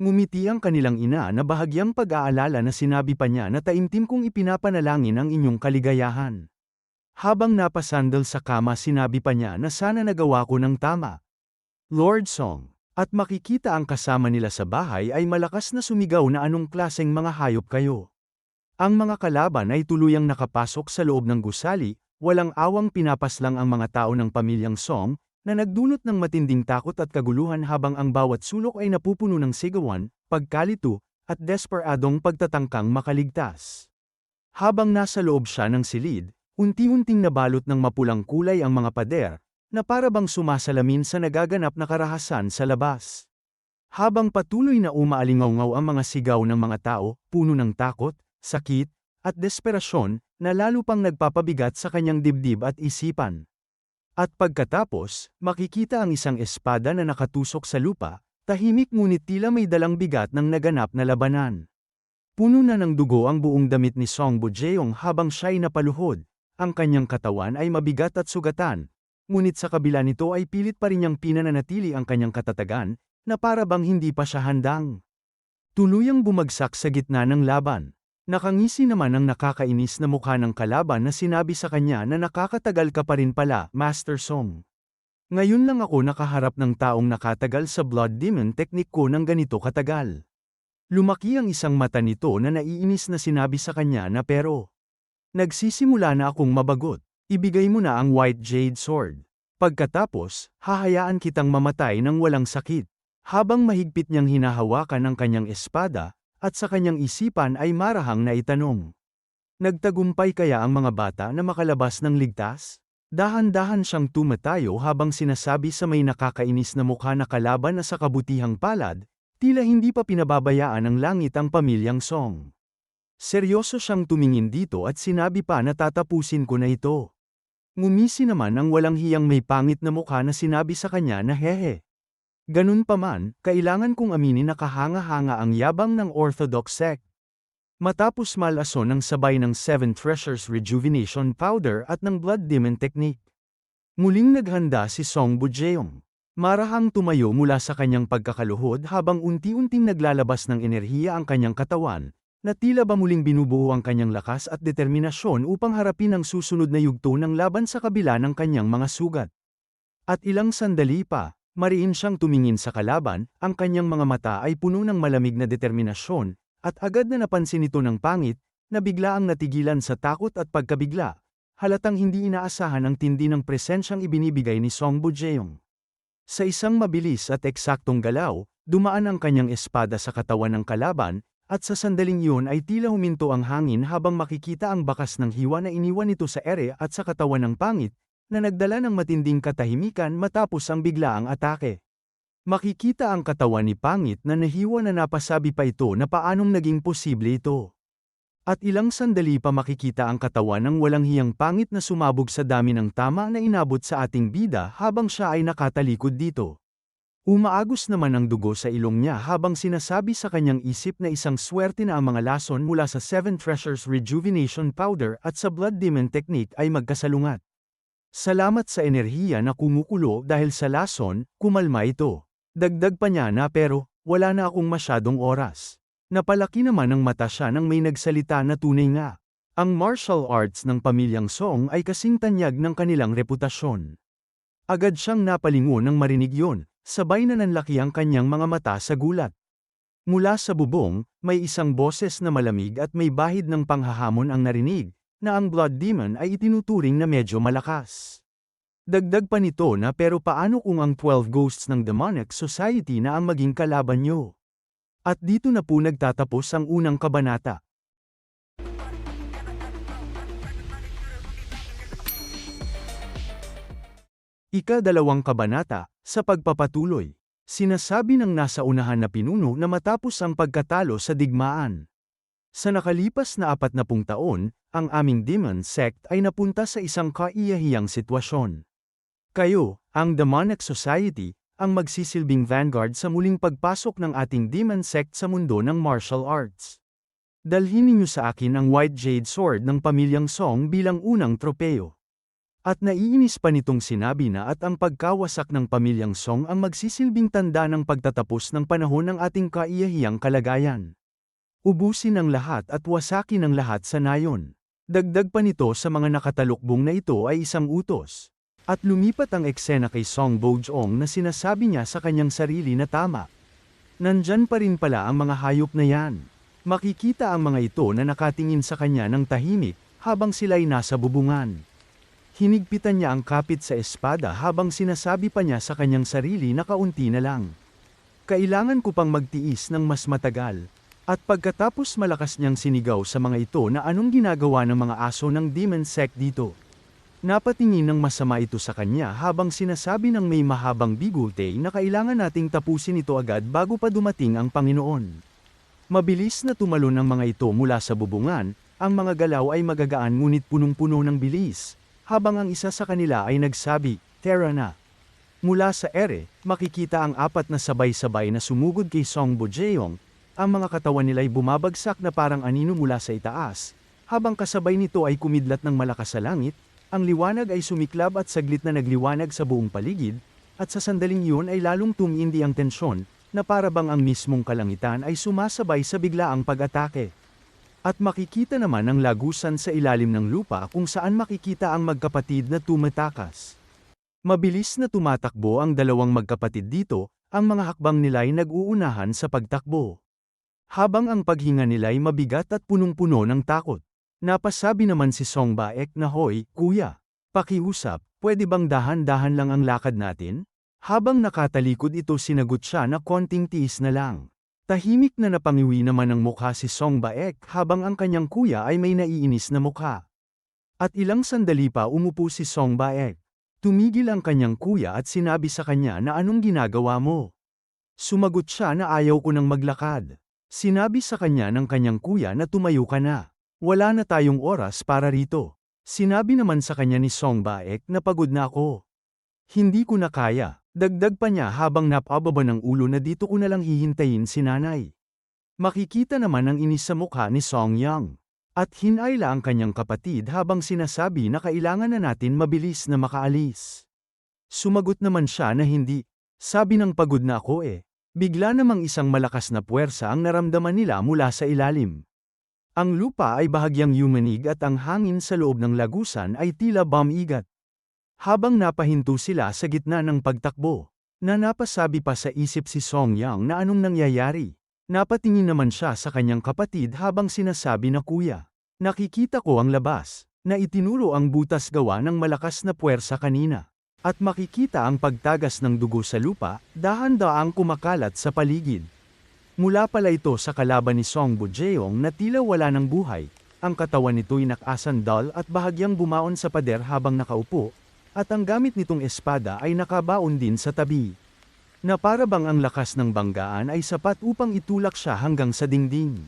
Ngumiti ang kanilang ina na bahagyang pag-aalala na sinabi pa niya na taimtim kong ipinapanalangin ang inyong kaligayahan. Habang napasandal sa kama sinabi pa niya na sana nagawa ko ng tama. Lord Song, at makikita ang kasama nila sa bahay ay malakas na sumigaw na anong klaseng mga hayop kayo. Ang mga kalaban ay tuluyang nakapasok sa loob ng gusali, walang awang pinapaslang ang mga tao ng pamilyang Song, na nagdulot ng matinding takot at kaguluhan habang ang bawat sulok ay napupuno ng sigawan, pagkalito, at desperadong pagtatangkang makaligtas. Habang nasa loob siya ng silid, unti-unting nabalot ng mapulang kulay ang mga pader, na para bang sumasalamin sa nagaganap na karahasan sa labas. Habang patuloy na umaalingaw-ngaw ang mga sigaw ng mga tao, puno ng takot, sakit, at desperasyon, na lalo pang nagpapabigat sa kanyang dibdib at isipan. At pagkatapos, makikita ang isang espada na nakatusok sa lupa, tahimik ngunit tila may dalang bigat ng naganap na labanan. Puno na ng dugo ang buong damit ni Song Bujeong habang siya'y napaluhod, ang kanyang katawan ay mabigat at sugatan, ngunit sa kabila nito ay pilit pa rin niyang pinananatili ang kanyang katatagan, na para bang hindi pa siya handang. Tuluyang bumagsak sa gitna ng laban. Nakangisi naman ang nakakainis na mukha ng kalaban na sinabi sa kanya na nakakatagal ka pa rin pala, Master Song. Ngayon lang ako nakaharap ng taong nakatagal sa Blood Demon technique ko ng ganito katagal. Lumaki ang isang mata nito na naiinis na sinabi sa kanya na pero. Nagsisimula na akong mabagot, ibigay mo na ang White Jade Sword. Pagkatapos, hahayaan kitang mamatay ng walang sakit. Habang mahigpit niyang hinahawakan ang kanyang espada, at sa kanyang isipan ay marahang na itanong. Nagtagumpay kaya ang mga bata na makalabas ng ligtas? Dahan-dahan siyang tumatayo habang sinasabi sa may nakakainis na mukha na kalaban na sa kabutihang palad, tila hindi pa pinababayaan ng langit ang pamilyang Song. Seryoso siyang tumingin dito at sinabi pa na tatapusin ko na ito. Ngumisi naman ang walang hiyang may pangit na mukha na sinabi sa kanya na hehe. Ganun pa man, kailangan kong aminin na kahanga-hanga ang yabang ng Orthodox sect. Matapos malason ng sabay ng 7 Treasures Rejuvenation Powder at ng Blood Demon Technique. Muling naghanda si Song Bujeong. Marahang tumayo mula sa kanyang pagkakaluhod habang unti-unting naglalabas ng enerhiya ang kanyang katawan, na tila ba muling binubuo ang kanyang lakas at determinasyon upang harapin ang susunod na yugto ng laban sa kabila ng kanyang mga sugat. At ilang sandali pa, mariin siyang tumingin sa kalaban, ang kanyang mga mata ay puno ng malamig na determinasyon, at agad na napansin ito ng pangit, na bigla ang natigilan sa takot at pagkabigla, halatang hindi inaasahan ang tindi ng presensyang ibinibigay ni Song Bujeong. Sa isang mabilis at eksaktong galaw, dumaan ang kanyang espada sa katawan ng kalaban, at sa sandaling iyon ay tila huminto ang hangin habang makikita ang bakas ng hiwa na iniwan nito sa ere at sa katawan ng pangit, na nagdala ng matinding katahimikan matapos ang biglaang atake. Makikita ang katawan ni Pangit na nahiwa na napasabi pa ito na paanong naging posible ito. At ilang sandali pa makikita ang katawan ng walang hiyang Pangit na sumabog sa dami ng tama na inabot sa ating bida habang siya ay nakatalikod dito. Umaagos naman ang dugo sa ilong niya habang sinasabi sa kanyang isip na isang swerte na ang mga lason mula sa 7 Treasures Rejuvenation Powder at sa Blood Demon Technique ay magkasalungat. Salamat sa enerhiya na kumukulo dahil sa lason, kumalma ito. Dagdag pa niya na pero, wala na akong masyadong oras. Napalaki naman ang mata siya nang may nagsalita na tunay nga. Ang martial arts ng pamilyang Song ay kasing tanyag ng kanilang reputasyon. Agad siyang napalingon nang marinig yun, sabay na nanlaki ang kanyang mga mata sa gulat. Mula sa bubong, may isang boses na malamig at may bahid ng panghahamon ang narinig, na ang Blood Demon ay itinuturing na medyo malakas. Dagdag pa nito na pero paano kung ang 12 ghosts ng Demonic Society na ang maging kalaban nyo? At dito na po nagtatapos ang unang kabanata. Ika-2 kabanata, sa pagpapatuloy. Sinasabi ng nasa unahan na pinuno na matapos ang pagkatalo sa digmaan. Sa nakalipas na 40 taon, ang aming demon sect ay napunta sa isang kaiyahiyang sitwasyon. Kayo, ang Demonic Society, ang magsisilbing vanguard sa muling pagpasok ng ating demon sect sa mundo ng martial arts. Dalhin ninyo sa akin ang White Jade Sword ng pamilyang Song bilang unang tropeo. At naiinis pa nitong sinabi na at ang pagkawasak ng pamilyang Song ang magsisilbing tanda ng pagtatapos ng panahon ng ating kaiyahiyang kalagayan. Ubusin ang lahat at wasakin ang lahat sa nayon. Dagdag pa nito sa mga nakatalukbong na ito ay isang utos. At lumipat ang eksena kay Song Bojong na sinasabi niya sa kanyang sarili na tama. Nandyan pa rin pala ang mga hayop na yan. Makikita ang mga ito na nakatingin sa kanya ng tahimik habang sila'y nasa bubungan. Hinigpitan niya ang kapit sa espada habang sinasabi pa niya sa kanyang sarili na kaunti na lang. Kailangan ko pang magtiis ng mas matagal. At pagkatapos malakas niyang sinigaw sa mga ito na anong ginagawa ng mga aso ng demon sect dito. Napatingin ng masama ito sa kanya habang sinasabi ng may mahabang bigulte na kailangan nating tapusin ito agad bago pa dumating ang Panginoon. Mabilis na tumalon ang mga ito mula sa bubungan, ang mga galaw ay magagaan ngunit punong-puno ng bilis. Habang ang isa sa kanila ay nagsabi, "Tara na." Mula sa ere, makikita ang 4 na sabay-sabay na sumugod kay Song Bojong, ang mga katawan nila'y bumabagsak na parang anino mula sa itaas, habang kasabay nito ay kumidlat ng malakas sa langit, ang liwanag ay sumiklab at saglit na nagliwanag sa buong paligid, at sa sandaling iyon ay lalong tumindi ang tensyon, na para bang ang mismong kalangitan ay sumasabay sa biglaang pag-atake. At makikita naman ang lagusan sa ilalim ng lupa kung saan makikita ang magkapatid na tumatakas. Mabilis na tumatakbo ang dalawang magkapatid dito, ang mga hakbang nila'y nag-uunahan sa pagtakbo. Habang ang paghinga nila'y mabigat at punong-puno ng takot. Napasabi naman si Song Baek na, "Hoy, kuya, pakiusap, pwede bang dahan-dahan lang ang lakad natin?" Habang nakatalikod ito sinagot siya na konting tiis na lang. Tahimik na napangiwi naman ang mukha si Song Baek habang ang kanyang kuya ay may naiinis na mukha. At ilang sandali pa umupo si Song Baek. Tumigil ang kanyang kuya at sinabi sa kanya na anong ginagawa mo. Sumagot siya na ayaw ko nang maglakad. Sinabi sa kanya ng kanyang kuya na tumayo ka na. Wala na tayong oras para rito. Sinabi naman sa kanya ni Song Baek na pagod na ako. Hindi ko na kaya. Dagdag pa niya habang napababa ng ulo na dito ko na lang hihintayin si nanay. Makikita naman ang inis sa mukha ni Song Yang. At hinayla ang kanyang kapatid habang sinasabi na kailangan na natin mabilis na makaalis. Sumagot naman siya na hindi. Sabi ng pagod na ako eh. Bigla namang isang malakas na puwersa ang naramdaman nila mula sa ilalim. Ang lupa ay bahagyang yumanig at ang hangin sa loob ng lagusan ay tila bumigat. Habang napahinto sila sa gitna ng pagtakbo, napasabi pa sa isip si Song Yang na anong nangyayari. Napatingin naman siya sa kanyang kapatid habang sinasabi na kuya. Nakikita ko ang labas, na itinuro ang butas gawa ng malakas na puwersa kanina. At makikita ang pagtagas ng dugo sa lupa, dahan-daang kumakalat sa paligid. Mula pala ito sa kalaban ni Song Bojong na tila wala ng buhay, ang katawan nito'y nakasandal at bahagyang bumaon sa pader habang nakaupo, at ang gamit nitong espada ay nakabaon din sa tabi. Na para bang ang lakas ng banggaan ay sapat upang itulak siya hanggang sa dingding.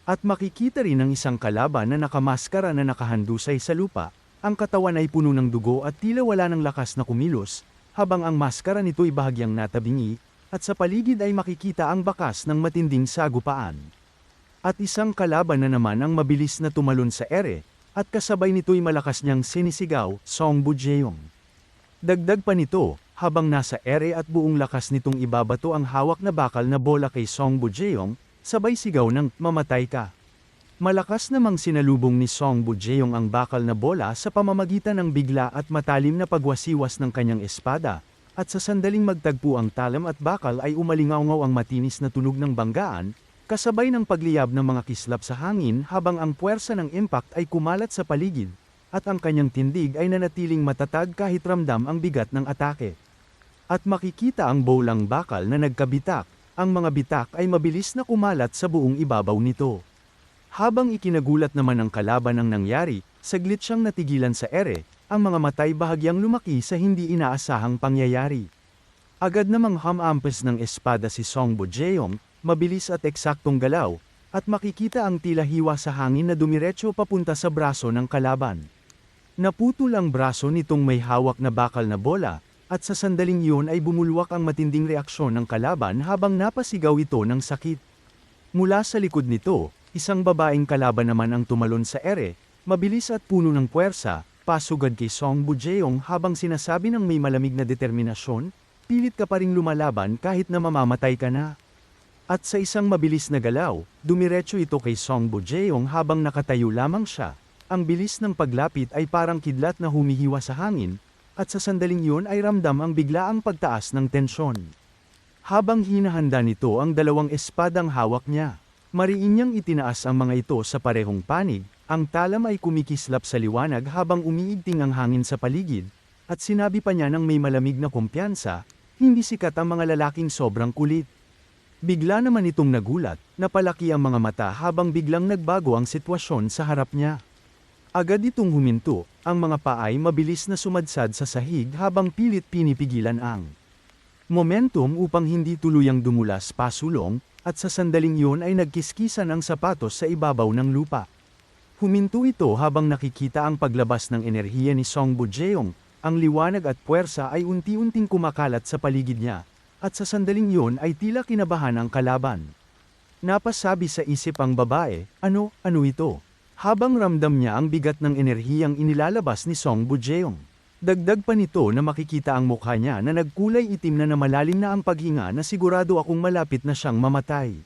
At makikita rin ang isang kalaban na nakamaskara na nakahandusay sa lupa, ang katawan ay puno ng dugo at tila wala ng lakas na kumilos, habang ang maskara nito'y bahagyang natabingi, at sa paligid ay makikita ang bakas ng matinding sagupaan. At isang kalaban na naman ang mabilis na tumalon sa ere, at kasabay nito'y malakas niyang sinisigaw, Song Bojong. Dagdag pa nito, habang nasa ere at buong lakas nitong ibabato ang hawak na bakal na bola kay Song Bojong, sabay sigaw ng, "Mamatay ka." Malakas namang sinalubong ni Song Bojong ang bakal na bola sa pamamagitan ng bigla at matalim na pagwasiwas ng kanyang espada, at sa sandaling magtagpo ang talam at bakal ay umalingaw ang matinis na tunog ng banggaan, kasabay ng pagliyab ng mga kislap sa hangin habang ang puwersa ng impact ay kumalat sa paligid, at ang kanyang tindig ay nanatiling matatag kahit ramdam ang bigat ng atake. At makikita ang bowlang bakal na nagkabitak, ang mga bitak ay mabilis na kumalat sa buong ibabaw nito. Habang ikinagulat naman ng kalaban ang nangyari, saglit siyang natigilan sa ere, ang mga matay bahagyang lumaki sa hindi inaasahang pangyayari. Agad namang hamampas ng espada si Song Bojeong, mabilis at eksaktong galaw, at makikita ang tila hiwa sa hangin na dumiretso papunta sa braso ng kalaban. Naputol ang braso nitong may hawak na bakal na bola, at sa sandaling iyon ay bumulwak ang matinding reaksyon ng kalaban habang napasigaw ito ng sakit. Mula sa likod nito, isang babaeng kalaban naman ang tumalon sa ere, mabilis at puno ng puwersa, pasugad kay Song Bojeong habang sinasabi ng may malamig na determinasyon, pilit ka pa ring lumalaban kahit na mamamatay ka na. At sa isang mabilis na galaw, dumiretso ito kay Song Bojeong habang nakatayo lamang siya. Ang bilis ng paglapit ay parang kidlat na humihiwa sa hangin, at sa sandaling iyon ay ramdam ang biglaang pagtaas ng tensyon. Habang hinahanda nito ang dalawang espadang hawak niya, mariin niyang itinaas ang mga ito sa parehong panig, ang talam ay kumikislap sa liwanag habang umiigting ang hangin sa paligid, at sinabi pa niya ng may malamig na kumpiyansa, hindi sikat ang mga lalaking sobrang kulit. Bigla naman itong nagulat, napalaki ang mga mata habang biglang nagbago ang sitwasyon sa harap niya. Agad itong huminto, ang mga paay mabilis na sumadsad sa sahig habang pilit pinipigilan ang momentum upang hindi tuluyang dumulas pasulong, at sa sandaling iyon ay nagkiskisan ang sapatos sa ibabaw ng lupa. Huminto ito habang nakikita ang paglabas ng enerhiya ni Song Bojeong, ang liwanag at puwersa ay unti-unting kumakalat sa paligid niya, at sa sandaling iyon ay tila kinabahan ang kalaban. Napasabi sa isip ang babae, ano ito? Habang ramdam niya ang bigat ng enerhiyang inilalabas ni Song Bojeong. Dagdag pa nito na makikita ang mukha niya na nagkulay itim na malalim na ang paghinga na sigurado akong malapit na siyang mamatay.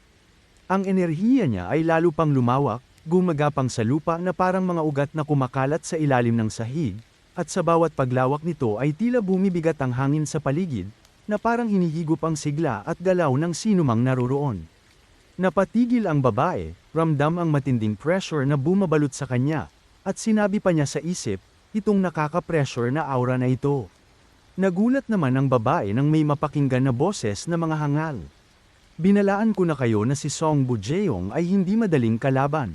Ang enerhiya niya ay lalo pang lumawak, gumagapang sa lupa na parang mga ugat na kumakalat sa ilalim ng sahig, at sa bawat paglawak nito ay tila bumibigat ang hangin sa paligid, na parang hinihigop ang sigla at galaw ng sinumang naroroon. Napatigil ang babae, ramdam ang matinding pressure na bumabalot sa kanya, at sinabi pa niya sa isip, itong nakaka-pressure na aura na ito. Nagulat naman ang babae nang may mapakinggan na boses na mga hangal. Binalaan ko na kayo na si Song Bojeong ay hindi madaling kalaban.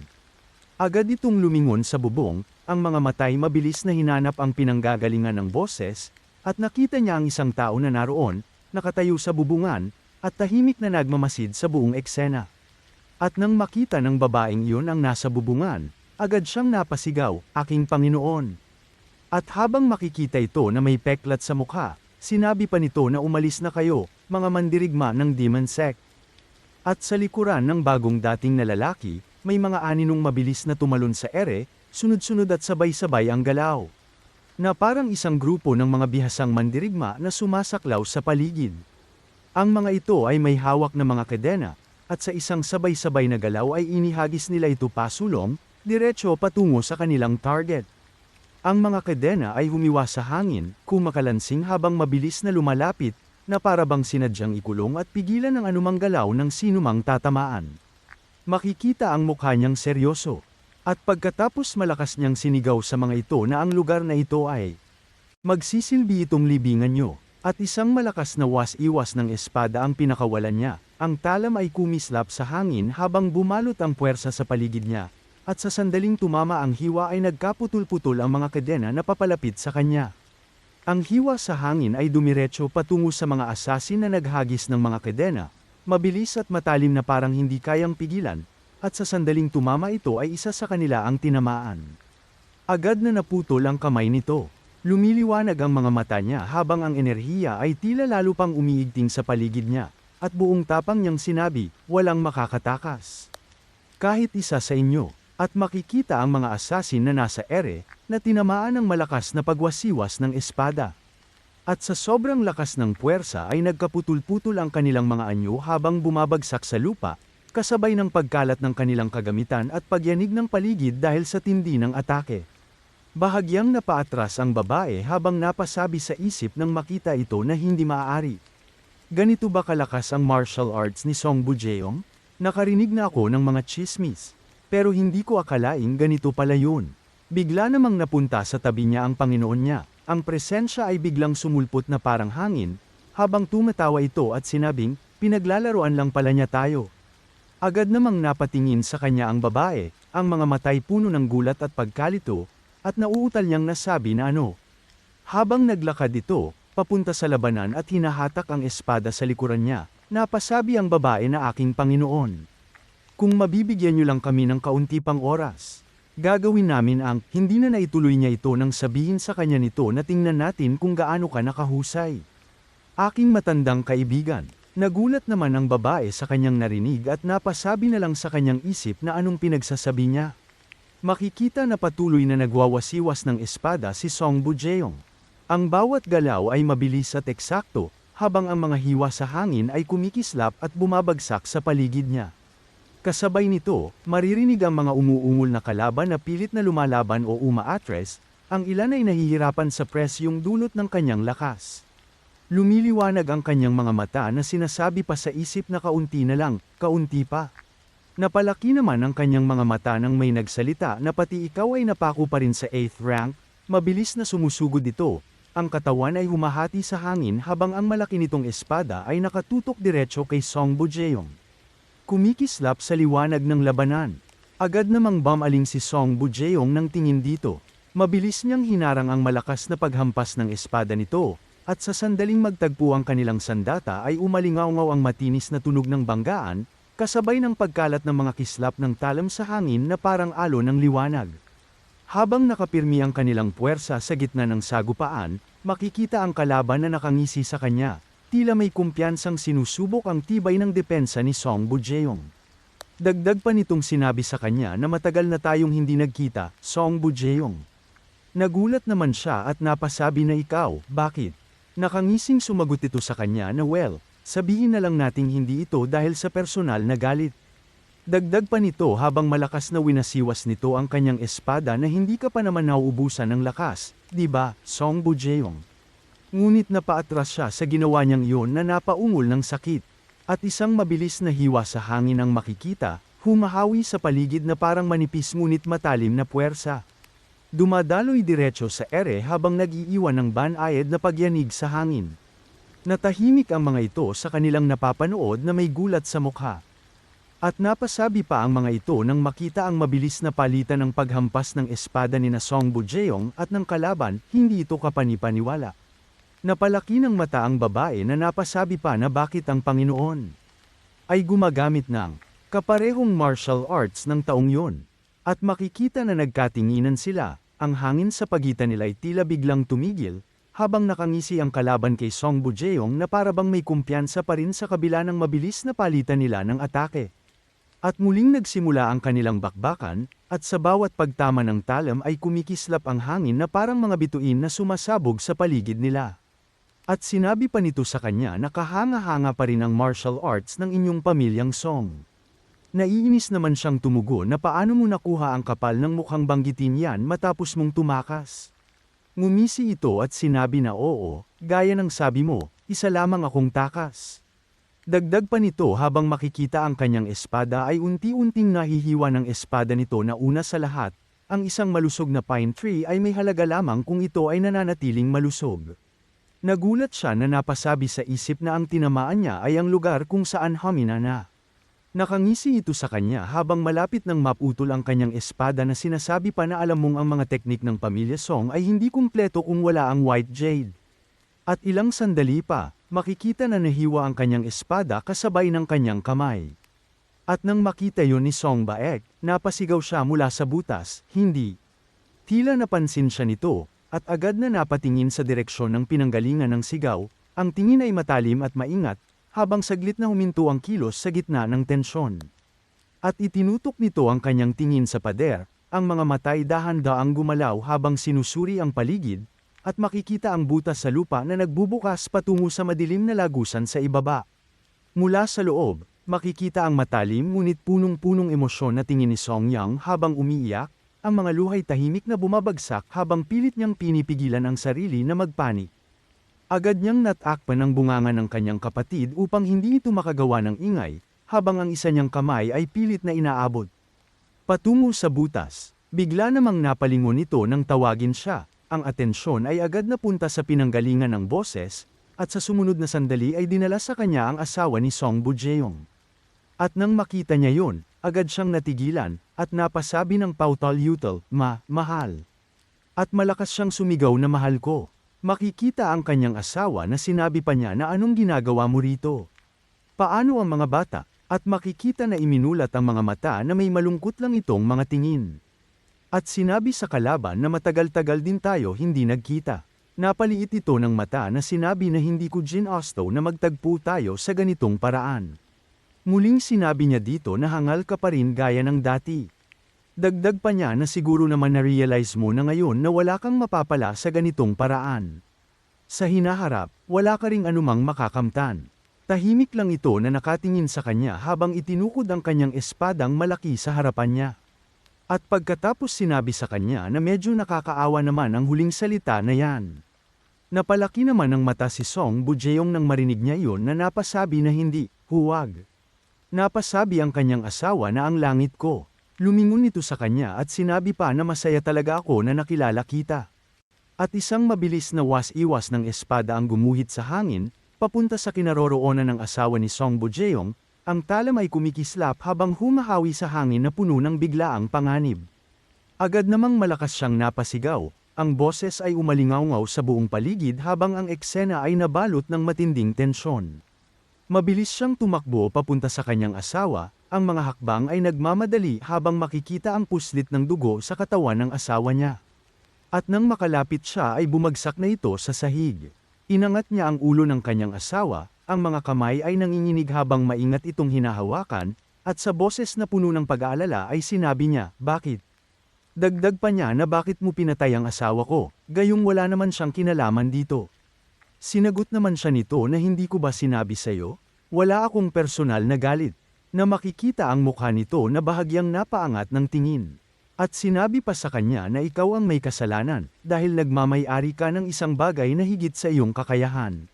Agad itong lumingon sa bubong, ang mga matay mabilis na hinanap ang pinanggagalingan ng boses, at nakita niya ang isang tao na naroon, nakatayo sa bubungan, at tahimik na nagmamasid sa buong eksena. At nang makita ng babaeng iyon ang nasa bubungan, agad siyang napasigaw, aking Panginoon. At habang makikita ito na may peklat sa mukha, sinabi pa nito na umalis na kayo, mga mandirigma ng Demon Sect. At sa likuran ng bagong dating na lalaki, may mga aninong mabilis na tumalon sa ere, sunod-sunod at sabay-sabay ang galaw. Na parang isang grupo ng mga bihasang mandirigma na sumasaklaw sa paligid. Ang mga ito ay may hawak na mga kadena, at sa isang sabay-sabay na galaw ay inihagis nila ito pasulong, diretso patungo sa kanilang target. Ang mga kadena ay humiwa sa hangin, kumakalansing habang mabilis na lumalapit, na para bang sinadyang ikulong at pigilan ang anumang galaw ng sinumang tatamaan. Makikita ang mukha niyang seryoso. At pagkatapos malakas niyang sinigaw sa mga ito na ang lugar na ito ay magsisilbi itong libingan niyo. At isang malakas na was-iwas ng espada ang pinakawalan niya. Ang talam ay kumislap sa hangin habang bumalot ang puwersa sa paligid niya. At sa sandaling tumama ang hiwa ay nagkaputol-putol ang mga kadena na papalapit sa kanya. Ang hiwa sa hangin ay dumiretso patungo sa mga asasin na naghagis ng mga kadena, mabilis at matalim na parang hindi kayang pigilan, at sa sandaling tumama ito ay isa sa kanila ang tinamaan. Agad na naputol ang kamay nito. Lumiliwanag ang mga mata niya habang ang enerhiya ay tila lalo pang umiigting sa paligid niya, at buong tapang niyang sinabi, walang makakatakas. Kahit isa sa inyo, at makikita ang mga asasin na nasa ere, na tinamaan ng malakas na pagwasiwas ng espada. At sa sobrang lakas ng puwersa ay nagkaputol-putol ang kanilang mga anyo habang bumabagsak sa lupa, kasabay ng pagkalat ng kanilang kagamitan at pagyanig ng paligid dahil sa tindi ng atake. Bahagyang napaatras ang babae habang napasabi sa isip nang makita ito na hindi maaari. Ganito ba kalakas ang martial arts ni Song Bojeong? Nakarinig na ako ng mga chismis. Pero hindi ko akalaing ganito pala yun. Bigla namang napunta sa tabi niya ang Panginoon niya. Ang presensya ay biglang sumulpot na parang hangin, habang tumatawa ito at sinabing, pinaglalaroan lang pala niya tayo. Agad namang napatingin sa kanya ang babae, ang mga matay puno ng gulat at pagkalito, at nauutal niyang nasabi na ano. Habang naglakad ito, papunta sa labanan at hinahatak ang espada sa likuran niya, napasabi ang babae na aking Panginoon. Kung mabibigyan niyo lang kami ng kaunti pang oras, gagawin namin ang, hindi na naituloy niya ito nang sabihin sa kanya nito na tingnan natin kung gaano ka nakahusay. Aking matandang kaibigan, nagulat naman ang babae sa kanyang narinig at napasabi na lang sa kanyang isip na anong pinagsasabi niya. Makikita na patuloy na nagwawasiwas ng espada si Song Bujeong. Ang bawat galaw ay mabilis at eksakto, habang ang mga hiwa sa hangin ay kumikislap at bumabagsak sa paligid niya. Kasabay nito, maririnig ang mga umuungol na kalaban na pilit na lumalaban o umaatres, ang ilan ay nahihirapan sa presyong dulot ng kanyang lakas. Lumiliwanag ang kanyang mga mata na sinasabi pa sa isip na kaunti na lang, kaunti pa. Napalaki naman ang kanyang mga mata nang may nagsalita na pati ikaw ay napako pa rin sa 8th rank, mabilis na sumusugod ito. Ang katawan ay humahati sa hangin habang ang malaki nitong espada ay nakatutok diretso kay Song Bujeong. Kumikislap sa liwanag ng labanan. Agad namang bumaling si Song Bujeong nang tingin dito. Mabilis niyang hinarang ang malakas na paghampas ng espada nito, at sa sandaling magtagpo ang kanilang sandata ay umalingaw-ngaw ang matinis na tunog ng banggaan, kasabay ng pagkalat ng mga kislap ng talam sa hangin na parang alon ng liwanag. Habang nakapirmi ang kanilang puwersa sa gitna ng sagupaan, makikita ang kalaban na nakangisi sa kanya. Tila may kumpiyansang sinusubok ang tibay ng depensa ni Song Bujeong. Dagdag pa nitong sinabi sa kanya na matagal na tayong hindi nagkita, Song Bujeong. Nagulat naman siya at napasabi na ikaw, bakit? Nakangising sumagot ito sa kanya na well, sabihin na lang nating hindi ito dahil sa personal na galit. Dagdag pa nito habang malakas na winasiwas nito ang kanyang espada na hindi ka pa naman nauubusan ng lakas, di ba, Song Bujeong? Ngunit napaatras siya sa ginawa niyang iyon na napaungol ng sakit. At isang mabilis na hiwa sa hangin ang makikita, humahawi sa paligid na parang manipis ngunit matalim na puwersa. Dumadaloy diretso sa ere habang nag-iiwan ng banayad na pagyanig sa hangin. Natahimik ang mga ito sa kanilang napapanood na may gulat sa mukha. At napasabi pa ang mga ito nang makita ang mabilis na palitan ng paghampas ng espada ni Song Bujeong at ng kalaban, hindi ito kapanipaniwala. Napalaki ng mata ang babae na napasabi pa na bakit ang Panginoon ay gumagamit ng kaparehong martial arts ng taong yun. At makikita na nagkatinginan sila, ang hangin sa pagitan nila ay tila biglang tumigil, habang nakangisi ang kalaban kay Song Bujeong na parabang may kumpiyansa pa rin sa kabila ng mabilis na palitan nila ng atake. At muling nagsimula ang kanilang bakbakan, at sa bawat pagtama ng talam ay kumikislap ang hangin na parang mga bituin na sumasabog sa paligid nila. At sinabi pa nito sa kanya na kahanga-hanga pa rin ang martial arts ng inyong pamilyang Song. Naiinis naman siyang tumugon na paano mo nakuha ang kapal ng mukhang banggitin yan matapos mong tumakas. Ngumisi ito at sinabi na oo, gaya ng sabi mo, isa lamang akong takas. Dagdag pa nito habang makikita ang kanyang espada ay unti-unting nahihiwa ng espada nito na una sa lahat, ang isang malusog na pine tree ay may halaga lamang kung ito ay nananatiling malusog. Nagulat siya na napasabi sa isip na ang tinamaan niya ay ang lugar kung saan humina na. Nakangisi ito sa kanya habang malapit ng maputol ang kanyang espada na sinasabi pa na alam mong ang mga teknik ng pamilya Song ay hindi kumpleto kung wala ang white jade. At ilang sandali pa, makikita na nahiwa ang kanyang espada kasabay ng kanyang kamay. At nang makita yon ni Song Baek, napasigaw siya mula sa butas, hindi. Tila napansin siya nito. At agad na napatingin sa direksyon ng pinanggalingan ng sigaw, ang tingin ay matalim at maingat, habang saglit na huminto ang kilos sa gitna ng tensyon. At itinutok nito ang kanyang tingin sa pader, ang mga matay dahan-daang gumalaw habang sinusuri ang paligid, at makikita ang butas sa lupa na nagbubukas patungo sa madilim na lagusan sa ibaba. Mula sa loob, makikita ang matalim ngunit punong-punong emosyon na tingin ni Song Yang habang umiiyak, ang mga luhay tahimik na bumabagsak habang pilit niyang pinipigilan ang sarili na magpanik. Agad niyang natakpan ang bunganga ng kanyang kapatid upang hindi ito makagawa ng ingay, habang ang isa niyang kamay ay pilit na inaabot. Patungo sa butas, bigla namang napalingon ito nang tawagin siya, ang atensyon ay agad napunta sa pinanggalingan ng boses, at sa sumunod na sandali ay dinala sa kanya ang asawa ni Song Bujeong. At nang makita niya yon, agad siyang natigilan, at napasabi ng pautal-utal, mahal. At malakas siyang sumigaw na mahal ko. Makikita ang kanyang asawa na sinabi pa niya na anong ginagawa mo rito. Paano ang mga bata? At makikita na iminulat ang mga mata na may malungkot lang itong mga tingin. At sinabi sa kalaban na matagal-tagal din tayo hindi nagkita. Napaliit ito ng mata na sinabi na hindi ko ginusto na magtagpo tayo sa ganitong paraan. Muling sinabi niya dito na hangal ka pa rin gaya ng dati. Dagdag pa niya na siguro naman na-realize mo na ngayon na wala kang mapapala sa ganitong paraan. Sa hinaharap, wala ka ring anumang makakamtan. Tahimik lang ito na nakatingin sa kanya habang itinukod ang kanyang espadang malaki sa harapan niya. At pagkatapos sinabi sa kanya na medyo nakakaawa naman ang huling salita na yan. Napalaki naman ang mata si Song Bujeong nang marinig niya yon na napasabi na hindi, huwag. Napasabi ang kanyang asawa na ang langit ko. Lumingon ito sa kanya at sinabi pa na masaya talaga ako na nakilala kita. At isang mabilis na was-iwas ng espada ang gumuhit sa hangin, papunta sa kinaroroonan ng asawa ni Song Bujeong, ang talam ay kumikislap habang humahawi sa hangin na puno ng biglaang panganib. Agad namang malakas siyang napasigaw, ang boses ay umalingaw sa buong paligid habang ang eksena ay nabalot ng matinding tensyon. Mabilis siyang tumakbo papunta sa kanyang asawa, ang mga hakbang ay nagmamadali habang makikita ang puslit ng dugo sa katawan ng asawa niya. At nang makalapit siya ay bumagsak na ito sa sahig. Inangat niya ang ulo ng kanyang asawa, ang mga kamay ay nanginginig habang maingat itong hinahawakan, at sa boses na puno ng pag-aalala ay sinabi niya, bakit? Dagdag pa niya na bakit mo pinatay ang asawa ko, gayong wala naman siyang kinalaman dito. Sinagot naman siya nito na hindi ko ba sinabi sa'yo? Wala akong personal na galit. Na makikita ang mukha nito na bahagyang napaangat ng tingin. At sinabi pa sa kanya na ikaw ang may kasalanan, dahil nagmamay-ari ka ng isang bagay na higit sa iyong kakayahan.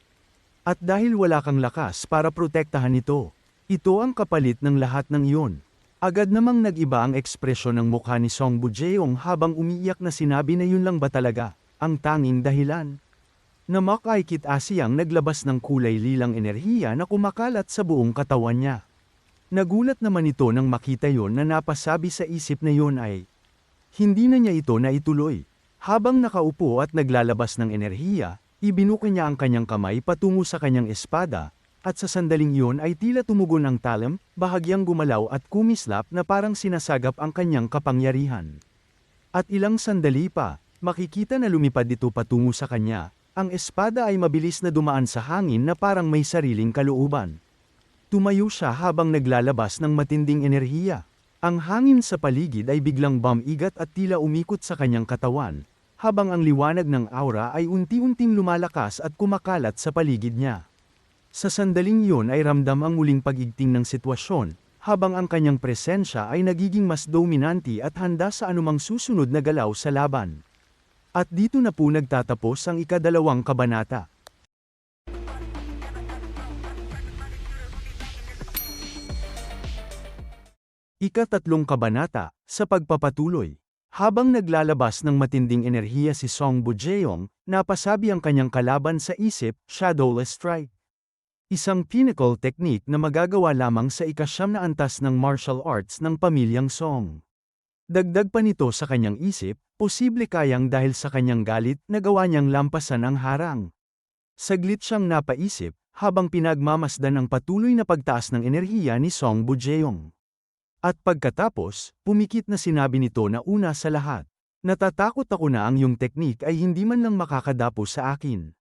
At dahil wala kang lakas para protektahan ito, ito ang kapalit ng lahat ng iyon. Agad namang nag-iba ang ekspresyon ng mukha ni Song Bujeong habang umiiyak na sinabi na yun lang ba talaga, ang tanging dahilan. Na makaikit asiyang naglabas ng kulay lilang enerhiya na kumakalat sa buong katawan niya. Nagulat naman ito nang makita yon na napasabi sa isip na yon ay, hindi na niya ito naituloy. Habang nakaupo at naglalabas ng enerhiya, ibinuka niya ang kanyang kamay patungo sa kanyang espada, at sa sandaling iyon ay tila tumugon ang talam, bahagyang gumalaw at kumislap na parang sinasagap ang kanyang kapangyarihan. At ilang sandali pa, makikita na lumipad ito patungo sa kanya, ang espada ay mabilis na dumaan sa hangin na parang may sariling kalooban. Tumayo siya habang naglalabas ng matinding enerhiya. Ang hangin sa paligid ay biglang bumigat at tila umikot sa kanyang katawan, habang ang liwanag ng aura ay unti-unting lumalakas at kumakalat sa paligid niya. Sa sandaling iyon ay ramdam ang muling pag-igting ng sitwasyon, habang ang kanyang presensya ay nagiging mas dominante at handa sa anumang susunod na galaw sa laban. At dito na po nagtatapos ang ika-2 kabanata. Ika-3 kabanata, sa pagpapatuloy. Habang naglalabas ng matinding enerhiya si Song Bujeong, napasabi ang kanyang kalaban sa isip, Shadowless Strike. Isang pinnacle technique na magagawa lamang sa ika-9 na antas ng martial arts ng pamilyang Song. Dagdag pa nito sa kanyang isip, posible kayang dahil sa kanyang galit nagawa niyang lampasan ang harang. Saglit siyang napaisip, habang pinagmamasdan ang patuloy na pagtaas ng enerhiya ni Song Bujeong. At pagkatapos, pumikit na sinabi nito na una sa lahat, natatakot ako na ang iyong teknik ay hindi man lang makakadapo sa akin.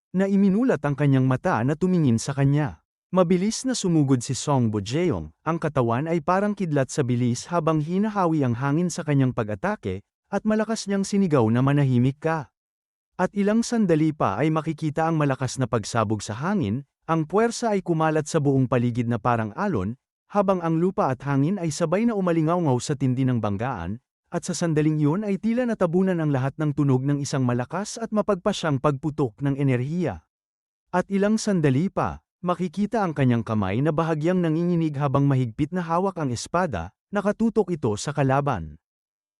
Na iminulat ang kanyang mata na tumingin sa kanya. Mabilis na sumugod si Song Bujeong, ang katawan ay parang kidlat sa bilis habang hinahawi ang hangin sa kanyang pag-atake, at malakas niyang sinigaw na manahimik ka. At ilang sandali pa ay makikita ang malakas na pagsabog sa hangin, ang puwersa ay kumalat sa buong paligid na parang alon, habang ang lupa at hangin ay sabay na umalingaw sa tindi ng banggaan, at sa sandaling iyon ay tila natabunan ang lahat ng tunog ng isang malakas at mapagpasyang pagputok ng enerhiya. At ilang sandali pa, makikita ang kanyang kamay na bahagyang nanginginig habang mahigpit na hawak ang espada, nakatutok ito sa kalaban.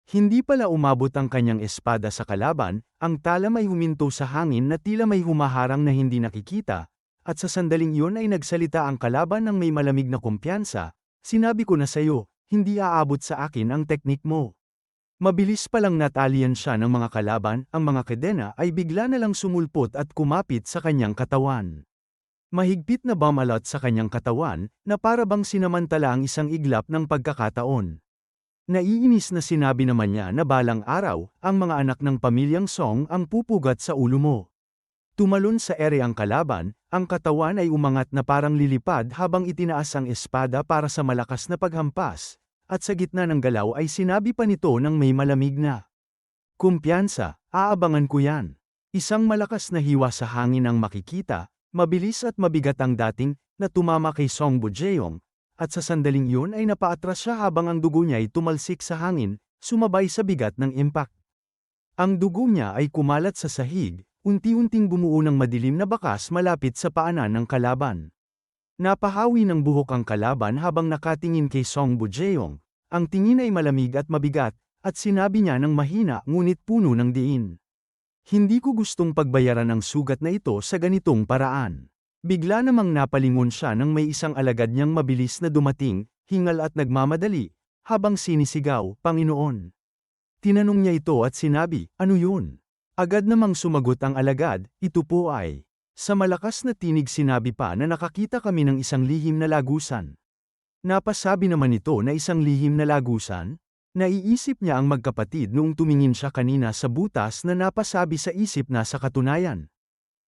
Hindi pala umabot ang kanyang espada sa kalaban, ang talam ay huminto sa hangin na tila may humaharang na hindi nakikita, at sa sandaling iyon ay nagsalita ang kalaban ng may malamig na kumpiyansa, sinabi ko na sayo, hindi aabot sa akin ang teknik mo. Mabilis palang natalian siya ng mga kalaban, ang mga kadena ay bigla na lang sumulpot at kumapit sa kanyang katawan. Mahigpit na bumalot sa kanyang katawan, na para bang sinamantala ang isang iglap ng pagkakataon. Naiinis na sinabi naman niya na balang araw, ang mga anak ng pamilyang Song ang pupugat sa ulo mo. Tumalon sa ere ang kalaban, ang katawan ay umangat na parang lilipad habang itinaas ang espada para sa malakas na paghampas, at sa gitna ng galaw ay sinabi pa nito ng may malamig na, "Kumpiyansa, aabangan ko yan." Isang malakas na hiwa sa hangin ang makikita, mabilis at mabigat ang dating, na tumama kay Song Bujeong, at sa sandaling yun ay napaatras siya habang ang dugo niya ay tumalsik sa hangin, sumabay sa bigat ng impact. Ang dugo niya ay kumalat sa sahig, unti-unting bumuo ng madilim na bakas malapit sa paanan ng kalaban. Napahawi ng buhok ang kalaban habang nakatingin kay Song Bujeong. Ang tingin ay malamig at mabigat, at sinabi niya ng mahina ngunit puno ng diin. "Hindi ko gustong pagbayaran ang sugat na ito sa ganitong paraan." Bigla namang napalingon siya nang may isang alagad niyang mabilis na dumating, hingal at nagmamadali, habang sinisigaw, "Panginoon!" Tinanong niya ito at sinabi, "Ano yun?" Agad namang sumagot ang alagad, "Ito po ay..." Sa malakas na tinig sinabi pa na nakakita kami ng isang lihim na lagusan. Napasabi naman ito na isang lihim na lagusan? Naiisip niya ang magkapatid noong tumingin siya kanina sa butas na napasabi sa isip na sa katunayan.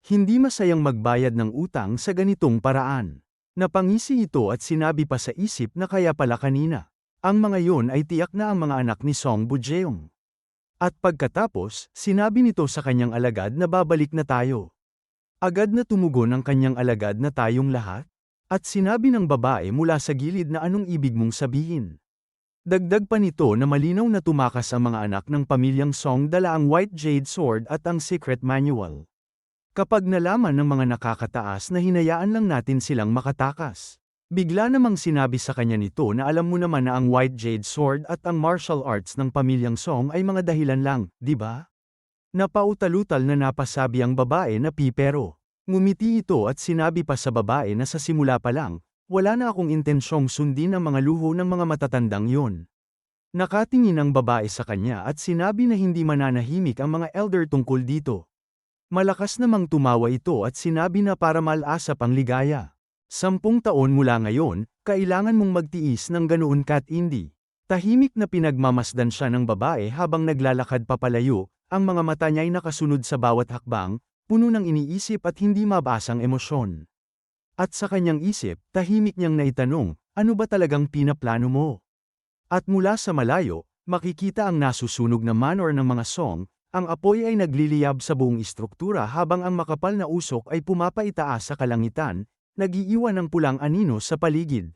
Hindi masayang magbayad ng utang sa ganitong paraan. Napangisi ito at sinabi pa sa isip na kaya pala kanina. Ang mga yon ay tiyak na ang mga anak ni Song Bujeong. At pagkatapos, sinabi nito sa kanyang alagad na babalik na tayo. Agad na tumugon ang kanyang alagad na tayong lahat, at sinabi ng babae mula sa gilid na anong ibig mong sabihin. Dagdag pa nito na malinaw na tumakas ang mga anak ng pamilyang Song dala ang White Jade Sword at ang Secret Manual. Kapag nalaman ng mga nakakataas na hinayaan lang natin silang makatakas. Bigla namang sinabi sa kanya nito na alam mo naman na ang White Jade Sword at ang martial arts ng pamilyang Song ay mga dahilan lang, di ba? Napautalutal na napasabi ang babae na pipero. Ngumiti ito at sinabi pa sa babae na sa simula pa lang, wala na akong intensyong sundin ang mga luho ng mga matatandang yon. Nakatingin ang babae sa kanya at sinabi na hindi mananahimik ang mga elder tungkol dito. Malakas namang tumawa ito at sinabi na para malasap ang ligaya. 10 taon mula ngayon, kailangan mong magtiis ng ganoon Kat Indi. Tahimik na pinagmamasdan siya ng babae habang naglalakad papalayo. Ang mga mata niya'y nakasunod sa bawat hakbang, puno ng iniisip at hindi mabasang emosyon. At sa kanyang isip, tahimik niyang naitanong, ano ba talagang pinaplano mo? At mula sa malayo, makikita ang nasusunog na manor ng mga Song, ang apoy ay nagliliyab sa buong istruktura habang ang makapal na usok ay pumapaitaas sa kalangitan, nag-iiwan ng pulang anino sa paligid.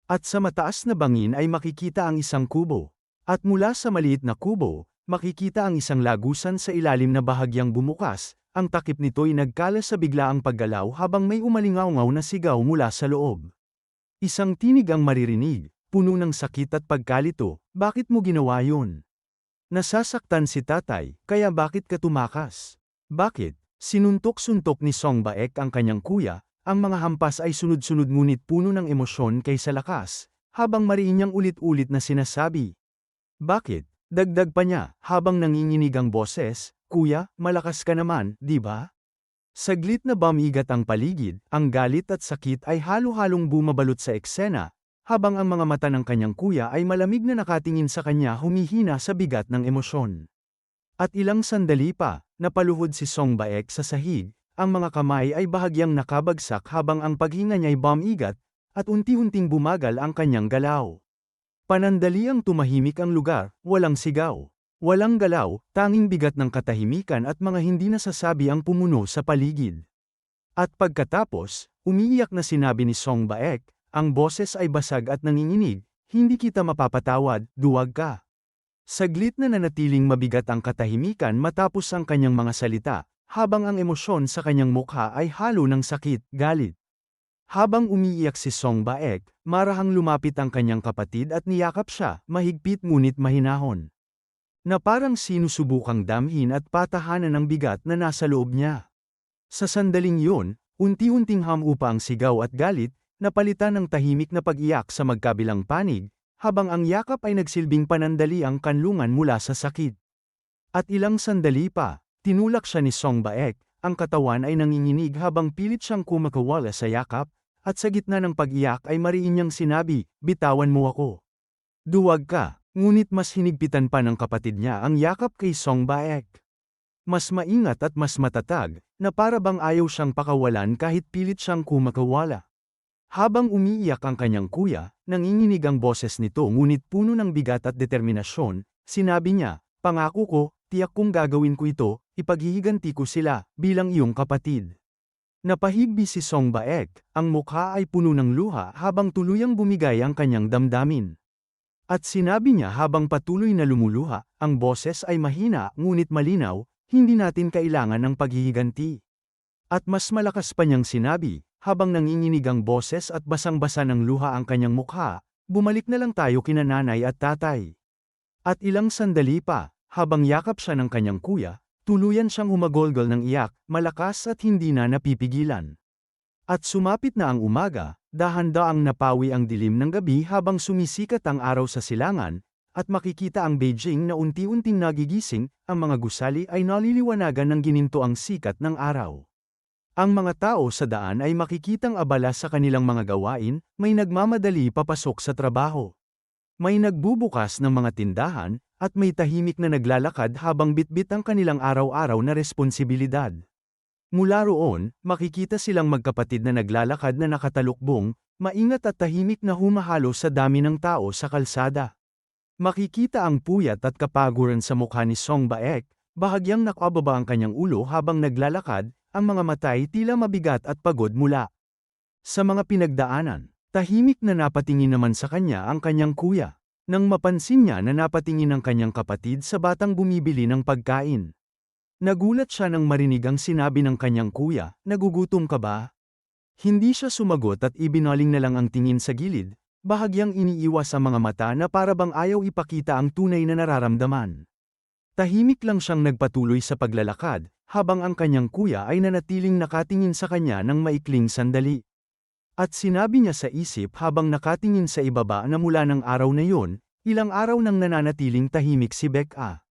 At sa mataas na bangin ay makikita ang isang kubo. At mula sa maliit na kubo, makikita ang isang lagusan sa ilalim na bahagyang bumukas, ang takip nito'y nagkala sa biglaang paggalaw habang may umalingaw-ngaw na sigaw mula sa loob. Isang tinig ang maririnig, puno ng sakit at pagkalito, bakit mo ginawa yun? Nasasaktan si tatay, kaya bakit ka tumakas? Bakit? Sinuntok-suntok ni Song Baek ang kanyang kuya, ang mga hampas ay sunod-sunod ngunit puno ng emosyon kaysa lakas, habang mariin niyang ulit-ulit na sinasabi. Bakit? Dagdag pa niya, habang nanginginig ang boses, "Kuya, malakas ka naman, di ba?" Saglit na bumigat ang paligid, ang galit at sakit ay halo-halong bumabalot sa eksena, habang ang mga mata ng kanyang kuya ay malamig na nakatingin sa kanya humihina sa bigat ng emosyon. At ilang sandali pa, napaluhod si Song Baek sa sahig, ang mga kamay ay bahagyang nakabagsak habang ang paghinga niya'y bumigat, at unti-unting bumagal ang kanyang galaw. Panandaliang tumahimik ang lugar, walang sigaw. Walang galaw, tanging bigat ng katahimikan at mga hindi nasasabi ang pumuno sa paligid. At pagkatapos, umiiyak na sinabi ni Song Baek, ang boses ay basag at nanginginig, "Hindi kita mapapatawad, duwag ka." Saglit na nanatiling mabigat ang katahimikan matapos ang kanyang mga salita, habang ang emosyon sa kanyang mukha ay halo ng sakit, galit. Habang umiiyak si Song Baek, marahang lumapit ang kanyang kapatid at niyakap siya, mahigpit ngunit mahinahon. Na parang sinusubukang damhin at patahanan ng bigat na nasa loob niya. Sa sandaling yun, unti-unting hamupa ang sigaw at galit, napalitan ng tahimik na pag-iyak sa magkabilang panig, habang ang yakap ay nagsilbing panandali ang kanlungan mula sa sakit. At ilang sandali pa, tinulak siya ni Song Baek, ang katawan ay nanginginig habang pilit siyang kumakawala sa yakap, at sa gitna ng pag-iyak ay mariin niyang sinabi, "Bitawan mo ako. Duwag ka." Ngunit mas hinigpitan pa ng kapatid niya ang yakap kay Song Baek. Mas maingat at mas matatag, na para bang ayaw siyang pakawalan kahit pilit siyang kumakawala. Habang umiiyak ang kanyang kuya, nanginginig ang boses nito ngunit puno ng bigat at determinasyon, sinabi niya, "Pangako ko, tiyak kong gagawin ko ito, ipaghihiganti ko sila, bilang iyong kapatid." Napahigbi si Song Baek, ang mukha ay puno ng luha habang tuluyang bumigay ang kanyang damdamin. At sinabi niya habang patuloy na lumuluha, ang boses ay mahina ngunit malinaw, "Hindi natin kailangan ng paghihiganti." At mas malakas pa niyang sinabi, habang nanginginig ang boses at basang-basa ng luha ang kanyang mukha, "Bumalik na lang tayo kina nanay at tatay." At ilang sandali pa, habang yakap siya ng kanyang kuya, tuluyan siyang humagolgol ng iyak, malakas at hindi na napipigilan. At sumapit na ang umaga, dahan-daang napawi ang dilim ng gabi habang sumisikat ang araw sa silangan, at makikita ang Beijing na unti-unting nagigising, ang mga gusali ay naliliwanagan ng gininto ang sikat ng araw. Ang mga tao sa daan ay makikitang abala sa kanilang mga gawain, may nagmamadali papasok sa trabaho. May nagbubukas ng mga tindahan, at may tahimik na naglalakad habang bitbit ang kanilang araw-araw na responsibilidad. Mula roon, makikita silang magkapatid na naglalakad na nakatalukbong, maingat at tahimik na humahalo sa dami ng tao sa kalsada. Makikita ang puyat at kapaguran sa mukha ni Song Baek, bahagyang nakababa ang kanyang ulo habang naglalakad, ang mga mata ay tila mabigat at pagod mula sa mga pinagdaanan. Tahimik na napatingin naman sa kanya ang kanyang kuya. Nang mapansin niya na napatingin ang kanyang kapatid sa batang bumibili ng pagkain. Nagulat siya nang marinig ang sinabi ng kanyang kuya, "Nagugutom ka ba?" Hindi siya sumagot at ibinaling na lang ang tingin sa gilid, bahagyang iniiwas ang mga mata na para bang ayaw ipakita ang tunay na nararamdaman. Tahimik lang siyang nagpatuloy sa paglalakad, habang ang kanyang kuya ay nanatiling nakatingin sa kanya ng maikling sandali. At sinabi niya sa isip habang nakatingin sa ibaba na mula ng araw na yon, ilang araw nang nananatiling tahimik si Becca.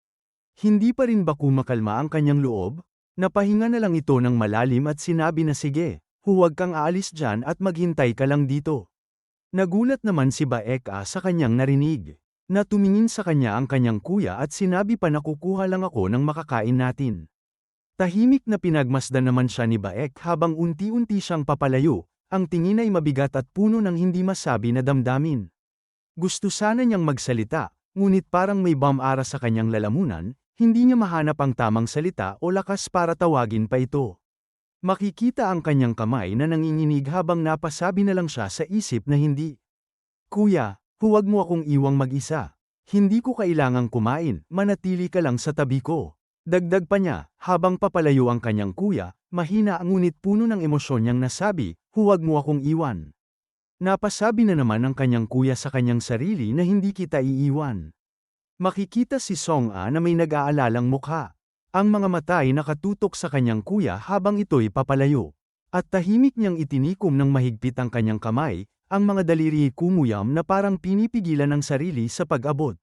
Hindi pa rin ba kumakalma ang kanyang loob? Napahinga na lang ito ng malalim at sinabi na, "Sige, huwag kang aalis dyan at maghintay ka lang dito." Nagulat naman si Baeka sa kanyang narinig. Na tumingin sa kanya ang kanyang kuya at sinabi pa na, "Kukuha lang ako ng makakain natin." Tahimik na pinagmasdan naman siya ni Baek habang unti-unti siyang papalayo, ang tingin ay mabigat at puno ng hindi masabi na damdamin. Gusto sana niyang magsalita, ngunit parang may bumara sa kanyang lalamunan, hindi niya mahanap ang tamang salita o lakas para tawagin pa ito. Makikita ang kanyang kamay na nanginginig habang napasabi na lang siya sa isip na hindi. "Kuya, huwag mo akong iwang mag-isa. Hindi ko kailangang kumain, manatili ka lang sa tabi ko." Dagdag pa niya, habang papalayo ang kanyang kuya, mahina ngunit puno ng emosyon niyang nasabi, "Huwag mo akong iwan." Napasabi na naman ang kanyang kuya sa kanyang sarili na hindi kita iiwan. Makikita si Song-a na may nag-aalalang mukha. Ang mga mata ay nakatutok sa kanyang kuya habang ito'y papalayo. At tahimik niyang itinikom ng mahigpit ang kanyang kamay, ang mga daliri kumuyam na parang pinipigilan ang sarili sa pag-abot.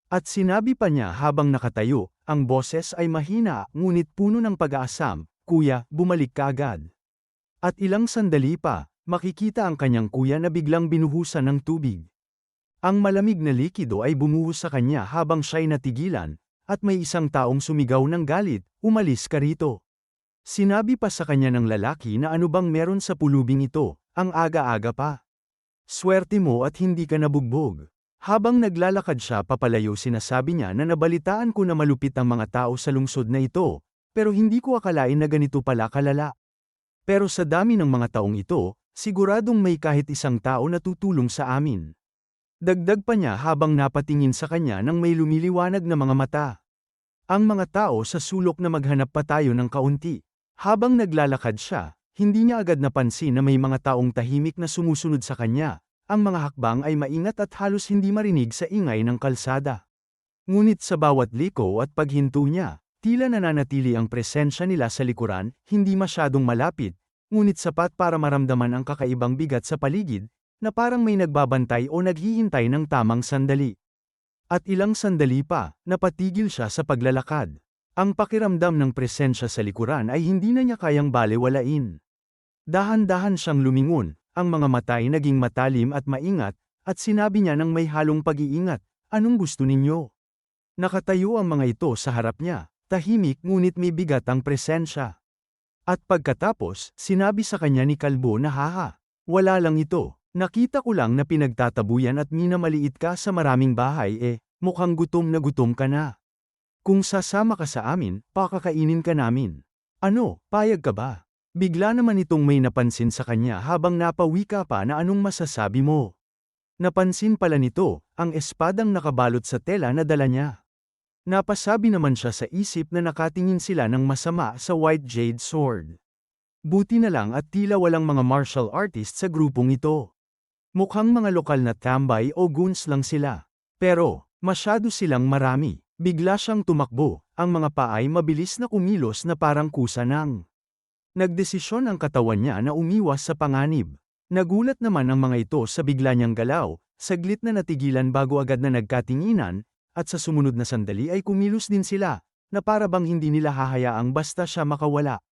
At sinabi pa niya habang nakatayo, ang boses ay mahina ngunit puno ng pag-aasam, "Kuya, bumalik ka agad." At ilang sandali pa, makikita ang kanyang kuya na biglang binuhusan ng tubig. Ang malamig na likido ay bumuhos sa kanya habang siya'y natigilan, at may isang taong sumigaw ng galit, "Umalis ka rito." Sinabi pa sa kanya ng lalaki na ano bang meron sa pulubing ito, ang aga-aga pa. "Swerte mo at hindi ka nabugbog." Habang naglalakad siya papalayo sinasabi niya na nabalitaan ko na malupit ang mga tao sa lungsod na ito, pero hindi ko akalain na ganito pala kalala. Pero sa dami ng mga taong ito, siguradong may kahit isang tao na tutulong sa amin. Dagdag pa niya habang napatingin sa kanya ng may lumiliwanag na mga mata. Ang mga tao sa sulok na maghanap pa tayo ng kaunti. Habang naglalakad siya, hindi niya agad napansin na may mga taong tahimik na sumusunod sa kanya. Ang mga hakbang ay maingat at halos hindi marinig sa ingay ng kalsada. Ngunit sa bawat liko at paghinto niya, tila nananatili ang presensya nila sa likuran, hindi masyadong malapit, ngunit sapat para maramdaman ang kakaibang bigat sa paligid, na parang may nagbabantay o naghihintay ng tamang sandali. At ilang sandali pa, napatigil siya sa paglalakad. Ang pakiramdam ng presensya sa likuran ay hindi na niya kayang balewalain. Dahan-dahan siyang lumingon, ang mga mata ay naging matalim at maingat, at sinabi niya ng may halong pag-iingat, "Anong gusto ninyo?" Nakatayo ang mga ito sa harap niya, tahimik ngunit may bigat ang presensya. At pagkatapos, sinabi sa kanya ni Kalbo na haha, "Wala lang ito, nakita ko lang na pinagtatabuyan at minamaliit ka sa maraming bahay mukhang gutom na gutom ka na. Kung sasama ka sa amin, pakakainin ka namin. Ano, payag ka ba?" Bigla naman itong may napansin sa kanya habang napawika pa na anong masasabi mo. Napansin pala nito, ang espadang nakabalot sa tela na dala niya. Napasabi naman siya sa isip na nakatingin sila ng masama sa White Jade Sword. Buti na lang at tila walang mga martial artist sa grupong ito. Mukhang mga lokal na tambay o goons lang sila. Pero, masyado silang marami. Bigla siyang tumakbo, ang mga paay mabilis na kumilos na parang kusa ng. Nagdesisyon ang katawan niya na umiwas sa panganib. Nagulat naman ang mga ito sa bigla niyang galaw, saglit na natigilan bago agad na nagkatinginan, at sa sumunod na sandali ay kumilos din sila, na para bang hindi nila hahayaang basta siya makawala.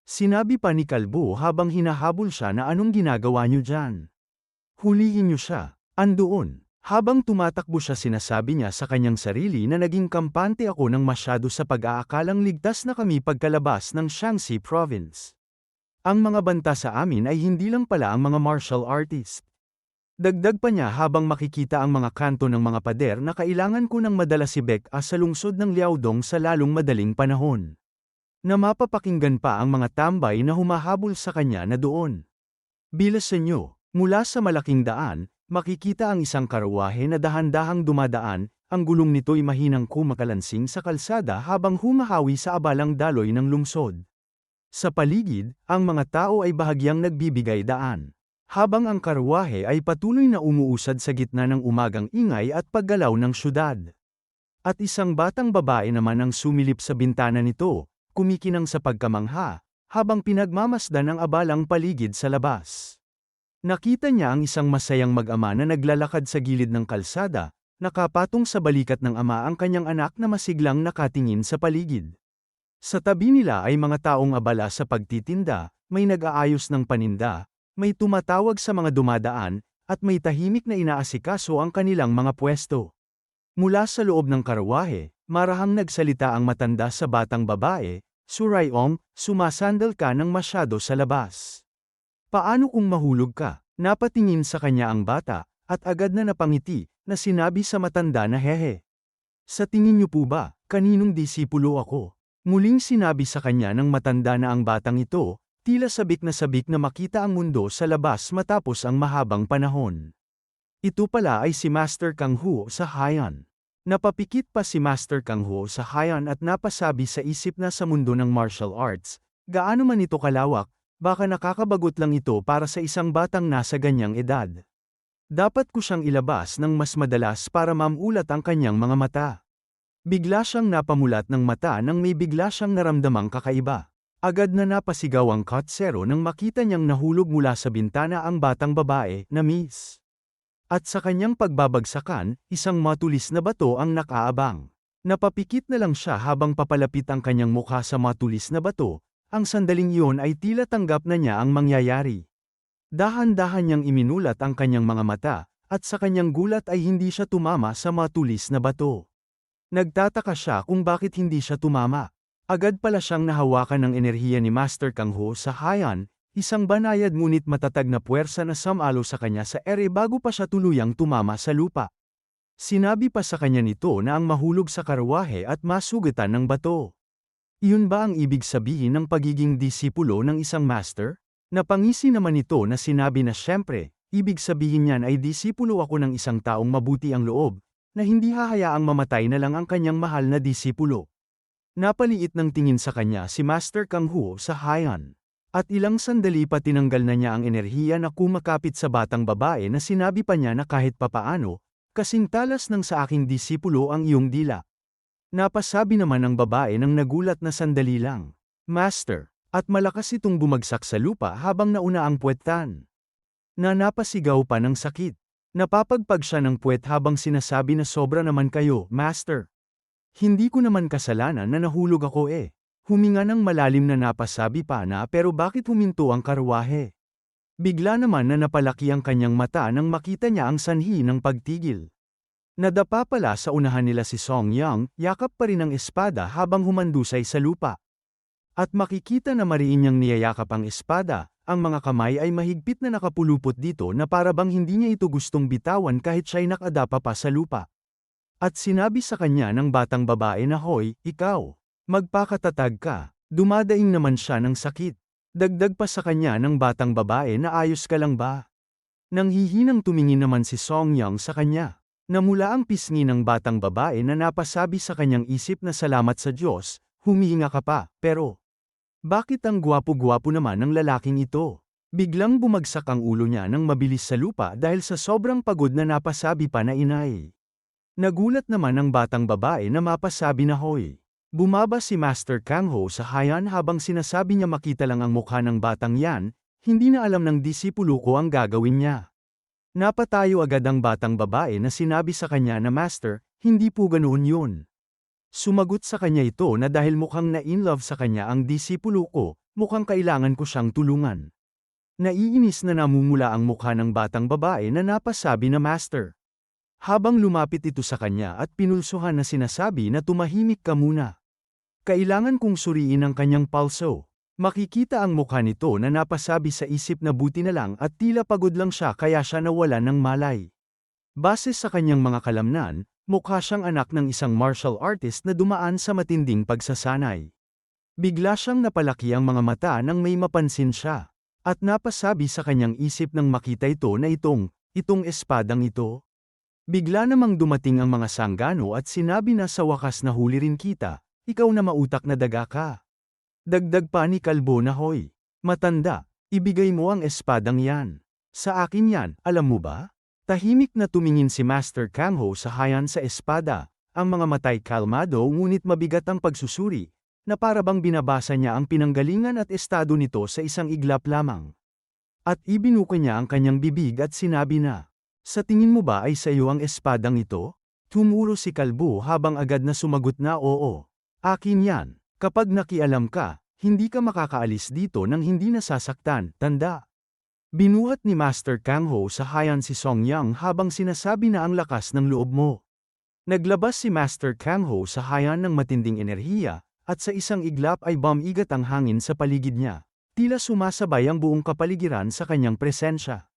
Sinabi pa ni Kalbo habang hinahabol siya na anong ginagawa niyo dyan. Hulihin niyo siya, andoon. Habang tumatakbo siya sinasabi niya sa kanyang sarili na naging kampante ako ng masyado sa pag-aakalang ligtas na kami pagkalabas ng Shaanxi Province. Ang mga banta sa amin ay hindi lang pala ang mga martial artist. Dagdag pa niya habang makikita ang mga kanto ng mga pader na kailangan ko nang madala si Becca sa lungsod ng Liaodong sa lalong madaling panahon. Na mapapakinggan pa ang mga tambay na humahabol sa kanya na doon. Bilasan niyo, mula sa malaking daan, makikita ang isang karwahe na dahan-dahang dumadaan, ang gulong nito'y mahinang kumakalansing sa kalsada habang humahawi sa abalang daloy ng lungsod. Sa paligid, ang mga tao ay bahagyang nagbibigay daan. Habang ang karwahe ay patuloy na umuusad sa gitna ng umagang ingay at paggalaw ng syudad. At isang batang babae naman ang sumilip sa bintana nito, kumikinang sa pagkamangha, habang pinagmamasdan ang abalang paligid sa labas. Nakita niya ang isang masayang mag-ama na naglalakad sa gilid ng kalsada, nakapatong sa balikat ng ama ang kanyang anak na masiglang nakatingin sa paligid. Sa tabi nila ay mga taong abala sa pagtitinda, may nag-aayos ng paninda, may tumatawag sa mga dumadaan, at may tahimik na inaasikaso ang kanilang mga pwesto. Mula sa loob ng karwahe, marahang nagsalita ang matanda sa batang babae, "Surayong, sumasandal ka ng masyado sa labas. Paano kung mahulog ka?" Napatingin sa kanya ang bata, at agad na napangiti, na sinabi sa matanda na hehe. "Sa tingin niyo po ba, kaninong disipulo ako?" Muling sinabi sa kanya ng matanda na ang batang ito, tila sabik na makita ang mundo sa labas matapos ang mahabang panahon. Ito pala ay si Master Kang Hu sa Haiyan. Napapikit pa si Master Kang Hu sa Haiyan at napasabi sa isip na sa mundo ng martial arts, gaano man ito kalawak, baka nakakabagot lang ito para sa isang batang nasa ganyang edad. Dapat ko siyang ilabas ng mas madalas para mamulat ang kanyang mga mata. Bigla siyang napamulat ng mata nang may bigla siyang naramdamang kakaiba. Agad na napasigaw ang Katsero nang makita niyang nahulog mula sa bintana ang batang babae na Miss. At sa kanyang pagbabagsakan, isang matulis na bato ang nakaabang. Napapikit na lang siya habang papalapit ang kanyang mukha sa matulis na bato, ang sandaling iyon ay tila tanggap na niya ang mangyayari. Dahan-dahan niyang iminulat ang kanyang mga mata, at sa kanyang gulat ay hindi siya tumama sa matulis na bato. Nagtataka siya kung bakit hindi siya tumama. Agad pala siyang nahawakan ng enerhiya ni Master Kang Ho sa Haiyan, isang banayad ngunit matatag na puwersa na sumalo sa kanya sa ere bago pa siya tuluyang tumama sa lupa. Sinabi pa sa kanya nito na ang mahulog sa karwahe at masugatan ng bato. Iyon ba ang ibig sabihin ng pagiging disipulo ng isang master? Napangisi naman ito na sinabi na siyempre, ibig sabihin niyan ay disipulo ako ng isang taong mabuti ang loob, na hindi hahayaang mamatay na lang ang kanyang mahal na disipulo. Napaliit ng tingin sa kanya si Master Kang Hu sa Haiyan. At ilang sandali pa tinanggal na niya ang enerhiya na kumakapit sa batang babae na sinabi pa niya na kahit papaano, kasing talas ng sa aking disipulo ang iyong dila. Napasabi naman ng babae nang nagulat na sandali lang. Master, at malakas itong bumagsak sa lupa habang nauna ang puwetan. na napasigaw pa ng sakit. Napapagpag siya ng puwet habang sinasabi na sobra naman kayo, Master. Hindi ko naman kasalanan na nahulog ako eh. Huminga ng malalim na napasabi pa na pero bakit huminto ang karwahe? Bigla naman na napalaki ang kanyang mata nang makita niya ang sanhi ng pagtigil. Nadapa pala sa unahan nila si Song Yang, yakap pa rin ang espada habang humandusay sa lupa. At makikita na mariin niyang niyayakap ang espada, ang mga kamay ay mahigpit na nakapulupot dito na para bang hindi niya ito gustong bitawan kahit siya'y nakadapa pa sa lupa. At sinabi sa kanya ng batang babae na hoy, ikaw, magpakatatag ka, dumadaing naman siya ng sakit. Dagdag pa sa kanya ng batang babae na ayos ka lang ba? Nang hihinang tumingin naman si Song Yang sa kanya. Namula ang pisngi ng batang babae na napasabi sa kanyang isip na salamat sa Diyos, humihinga ka pa, pero bakit ang gwapo-gwapo naman ng lalaking ito? Biglang bumagsak ang ulo niya nang mabilis sa lupa dahil sa sobrang pagod na napasabi pa na inay. Nagulat naman ang batang babae na mapasabi na hoy. Bumaba si Master Kang Ho sa hayan habang sinasabi niya makita lang ang mukha ng batang yan, hindi na alam ng disipulo ko ang gagawin niya. Napatayo agad ang batang babae na sinabi sa kanya na Master, hindi po ganoon yun. Sumagot sa kanya ito na dahil mukhang na-in-love sa kanya ang disipulo ko, mukhang kailangan ko siyang tulungan. Naiinis na namumula ang mukha ng batang babae na napasabi na Master. Habang lumapit ito sa kanya at pinulsuhan na sinasabi na tumahimik ka muna. Kailangan kong suriin ang kanyang pulso. Makikita ang mukha nito na napasabi sa isip na buti na lang at tila pagod lang siya kaya siya nawala ng malay. Base sa kanyang mga kalamnan, mukha siyang anak ng isang martial artist na dumaan sa matinding pagsasanay. Bigla siyang napalaki ang mga mata nang may mapansin siya. At napasabi sa kanyang isip nang makita ito na itong espadang ito. Bigla namang dumating ang mga sanggano at sinabi na sa wakas na huli rin kita, ikaw na mautak na daga ka. Dagdag pa ni Kalbo na hoy, matanda, ibigay mo ang espadang yan. Sa akin yan, alam mo ba? Tahimik na tumingin si Master Kang Ho sa hayan sa espada, ang mga matay kalmado ngunit mabigat ang pagsusuri, na para bang binabasa niya ang pinanggalingan at estado nito sa isang iglap lamang. At ibinuka niya ang kanyang bibig at sinabi na, sa tingin mo ba ay sa iyo ang espadang ito? Tumuro si Kalbo habang agad na sumagot na oo. Akin yan, kapag nakialam ka, hindi ka makakaalis dito nang hindi nasasaktan, tanda. Binuhat ni Master Kang Ho sa hayan si Song Yang habang sinasabi na ang lakas ng loob mo. Naglabas si Master Kang Ho sa hayan ng matinding enerhiya, at sa isang iglap ay bumigat ang hangin sa paligid niya. Tila sumasabay ang buong kapaligiran sa kanyang presensya.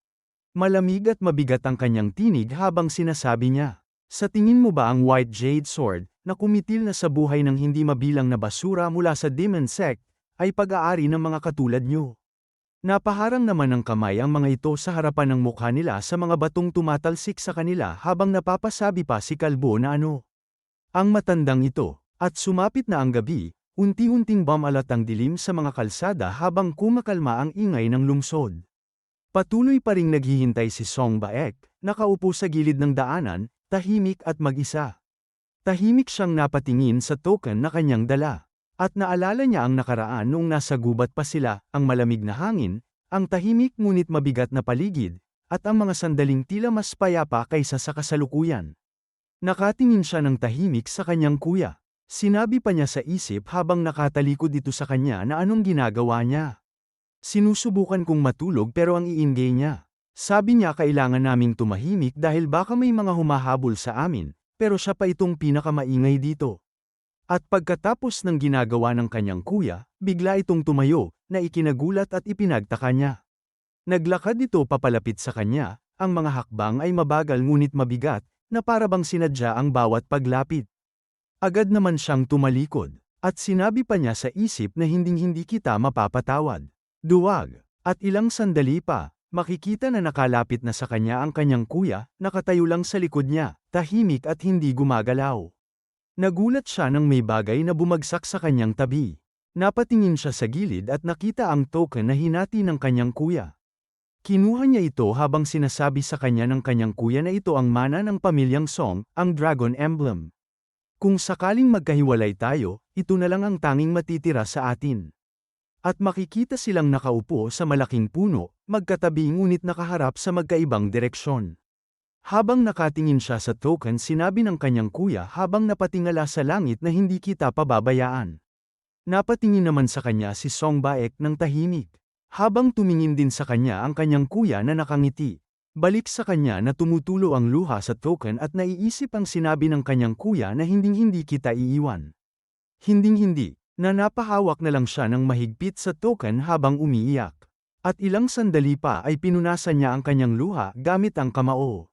Malamig at mabigat ang kanyang tinig habang sinasabi niya, sa tingin mo ba ang White Jade Sword, na kumitil na sa buhay ng hindi mabilang na basura mula sa Demon Sect, ay pag-aari ng mga katulad niyo? Napaharang naman ng kamay ang mga ito sa harapan ng mukha nila sa mga batong tumatalsik sa kanila habang napapasabi pa si Kalbo na ano. Ang matandang ito, at sumapit na ang gabi, unti-unting bumalat ang dilim sa mga kalsada habang kumakalma ang ingay ng lungsod. Patuloy pa ring naghihintay si Song Baek, nakaupo sa gilid ng daanan, tahimik at mag-isa. Tahimik siyang napatingin sa token na kanyang dala. At naalala niya ang nakaraan noong nasa gubat pa sila, ang malamig na hangin, ang tahimik ngunit mabigat na paligid, at ang mga sandaling tila mas payapa kaysa sa kasalukuyan. Nakatingin siya ng tahimik sa kanyang kuya. Sinabi pa niya sa isip habang nakatalikod ito sa kanya na anong ginagawa niya. Sinusubukan kong matulog pero ang iingay niya. Sabi niya kailangan naming tumahimik dahil baka may mga humahabol sa amin, pero siya pa itong pinakamaingay dito. At pagkatapos ng ginagawa ng kanyang kuya, bigla itong tumayo, na ikinagulat at ipinagtaka niya. Naglakad ito papalapit sa kanya, ang mga hakbang ay mabagal ngunit mabigat, na para bang sinadya ang bawat paglapit. Agad naman siyang tumalikod, at sinabi pa niya sa isip na hinding-hindi kita mapapatawad. Duwag, at ilang sandali pa, makikita na nakalapit na sa kanya ang kanyang kuya, nakatayo lang sa likod niya, tahimik at hindi gumagalaw. Nagulat siya nang may bagay na bumagsak sa kanyang tabi. Napatingin siya sa gilid at nakita ang token na hinati ng kanyang kuya. Kinuha niya ito habang sinasabi sa kanya ng kanyang kuya na ito ang mana ng pamilyang Song, ang Dragon Emblem. Kung sakaling magkahiwalay tayo, ito na lang ang tanging matitira sa atin. At makikita silang nakaupo sa malaking puno, magkatabi ngunit nakaharap sa magkaibang direksyon. Habang nakatingin siya sa token, sinabi ng kanyang kuya habang napatingala sa langit na hindi kita pababayaan. Napatingin naman sa kanya si Song Baek ng tahimik. Habang tumingin din sa kanya ang kanyang kuya na nakangiti. Balik sa kanya na tumutulo ang luha sa token at naiisip ang sinabi ng kanyang kuya na hinding-hindi kita iiwan. Hinding-hindi, na napahawak na lang siya ng mahigpit sa token habang umiiyak. At ilang sandali pa ay pinunasan niya ang kanyang luha gamit ang kamao.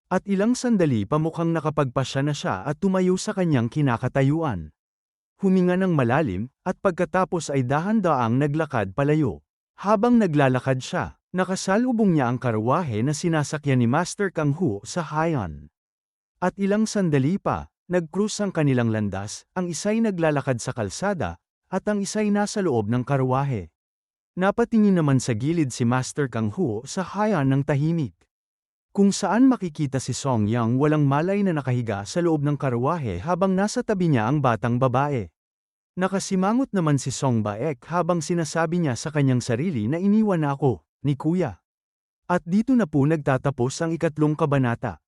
At ilang sandali pa mukhang nakapagpasya na siya at tumayo sa kanyang kinakatayuan. Huminga ng malalim, at pagkatapos ay dahan-daang naglakad palayo. Habang naglalakad siya, nakasalubong niya ang karwahe na sinasakyan ni Master Kang Hu sa Hainan. At ilang sandali pa, nag-cruise ang kanilang landas, ang isa'y naglalakad sa kalsada, at ang isa'y nasa loob ng karwahe. Napatingin naman sa gilid si Master Kang Hu sa Hainan ng tahimik. Kung saan makikita si Song Yang walang malay na nakahiga sa loob ng karwahe habang nasa tabi niya ang batang babae. Nakasimangot naman si Song Baek habang sinasabi niya sa kanyang sarili na iniwan na ako, ni Kuya. At dito na po nagtatapos ang 3 kabanata.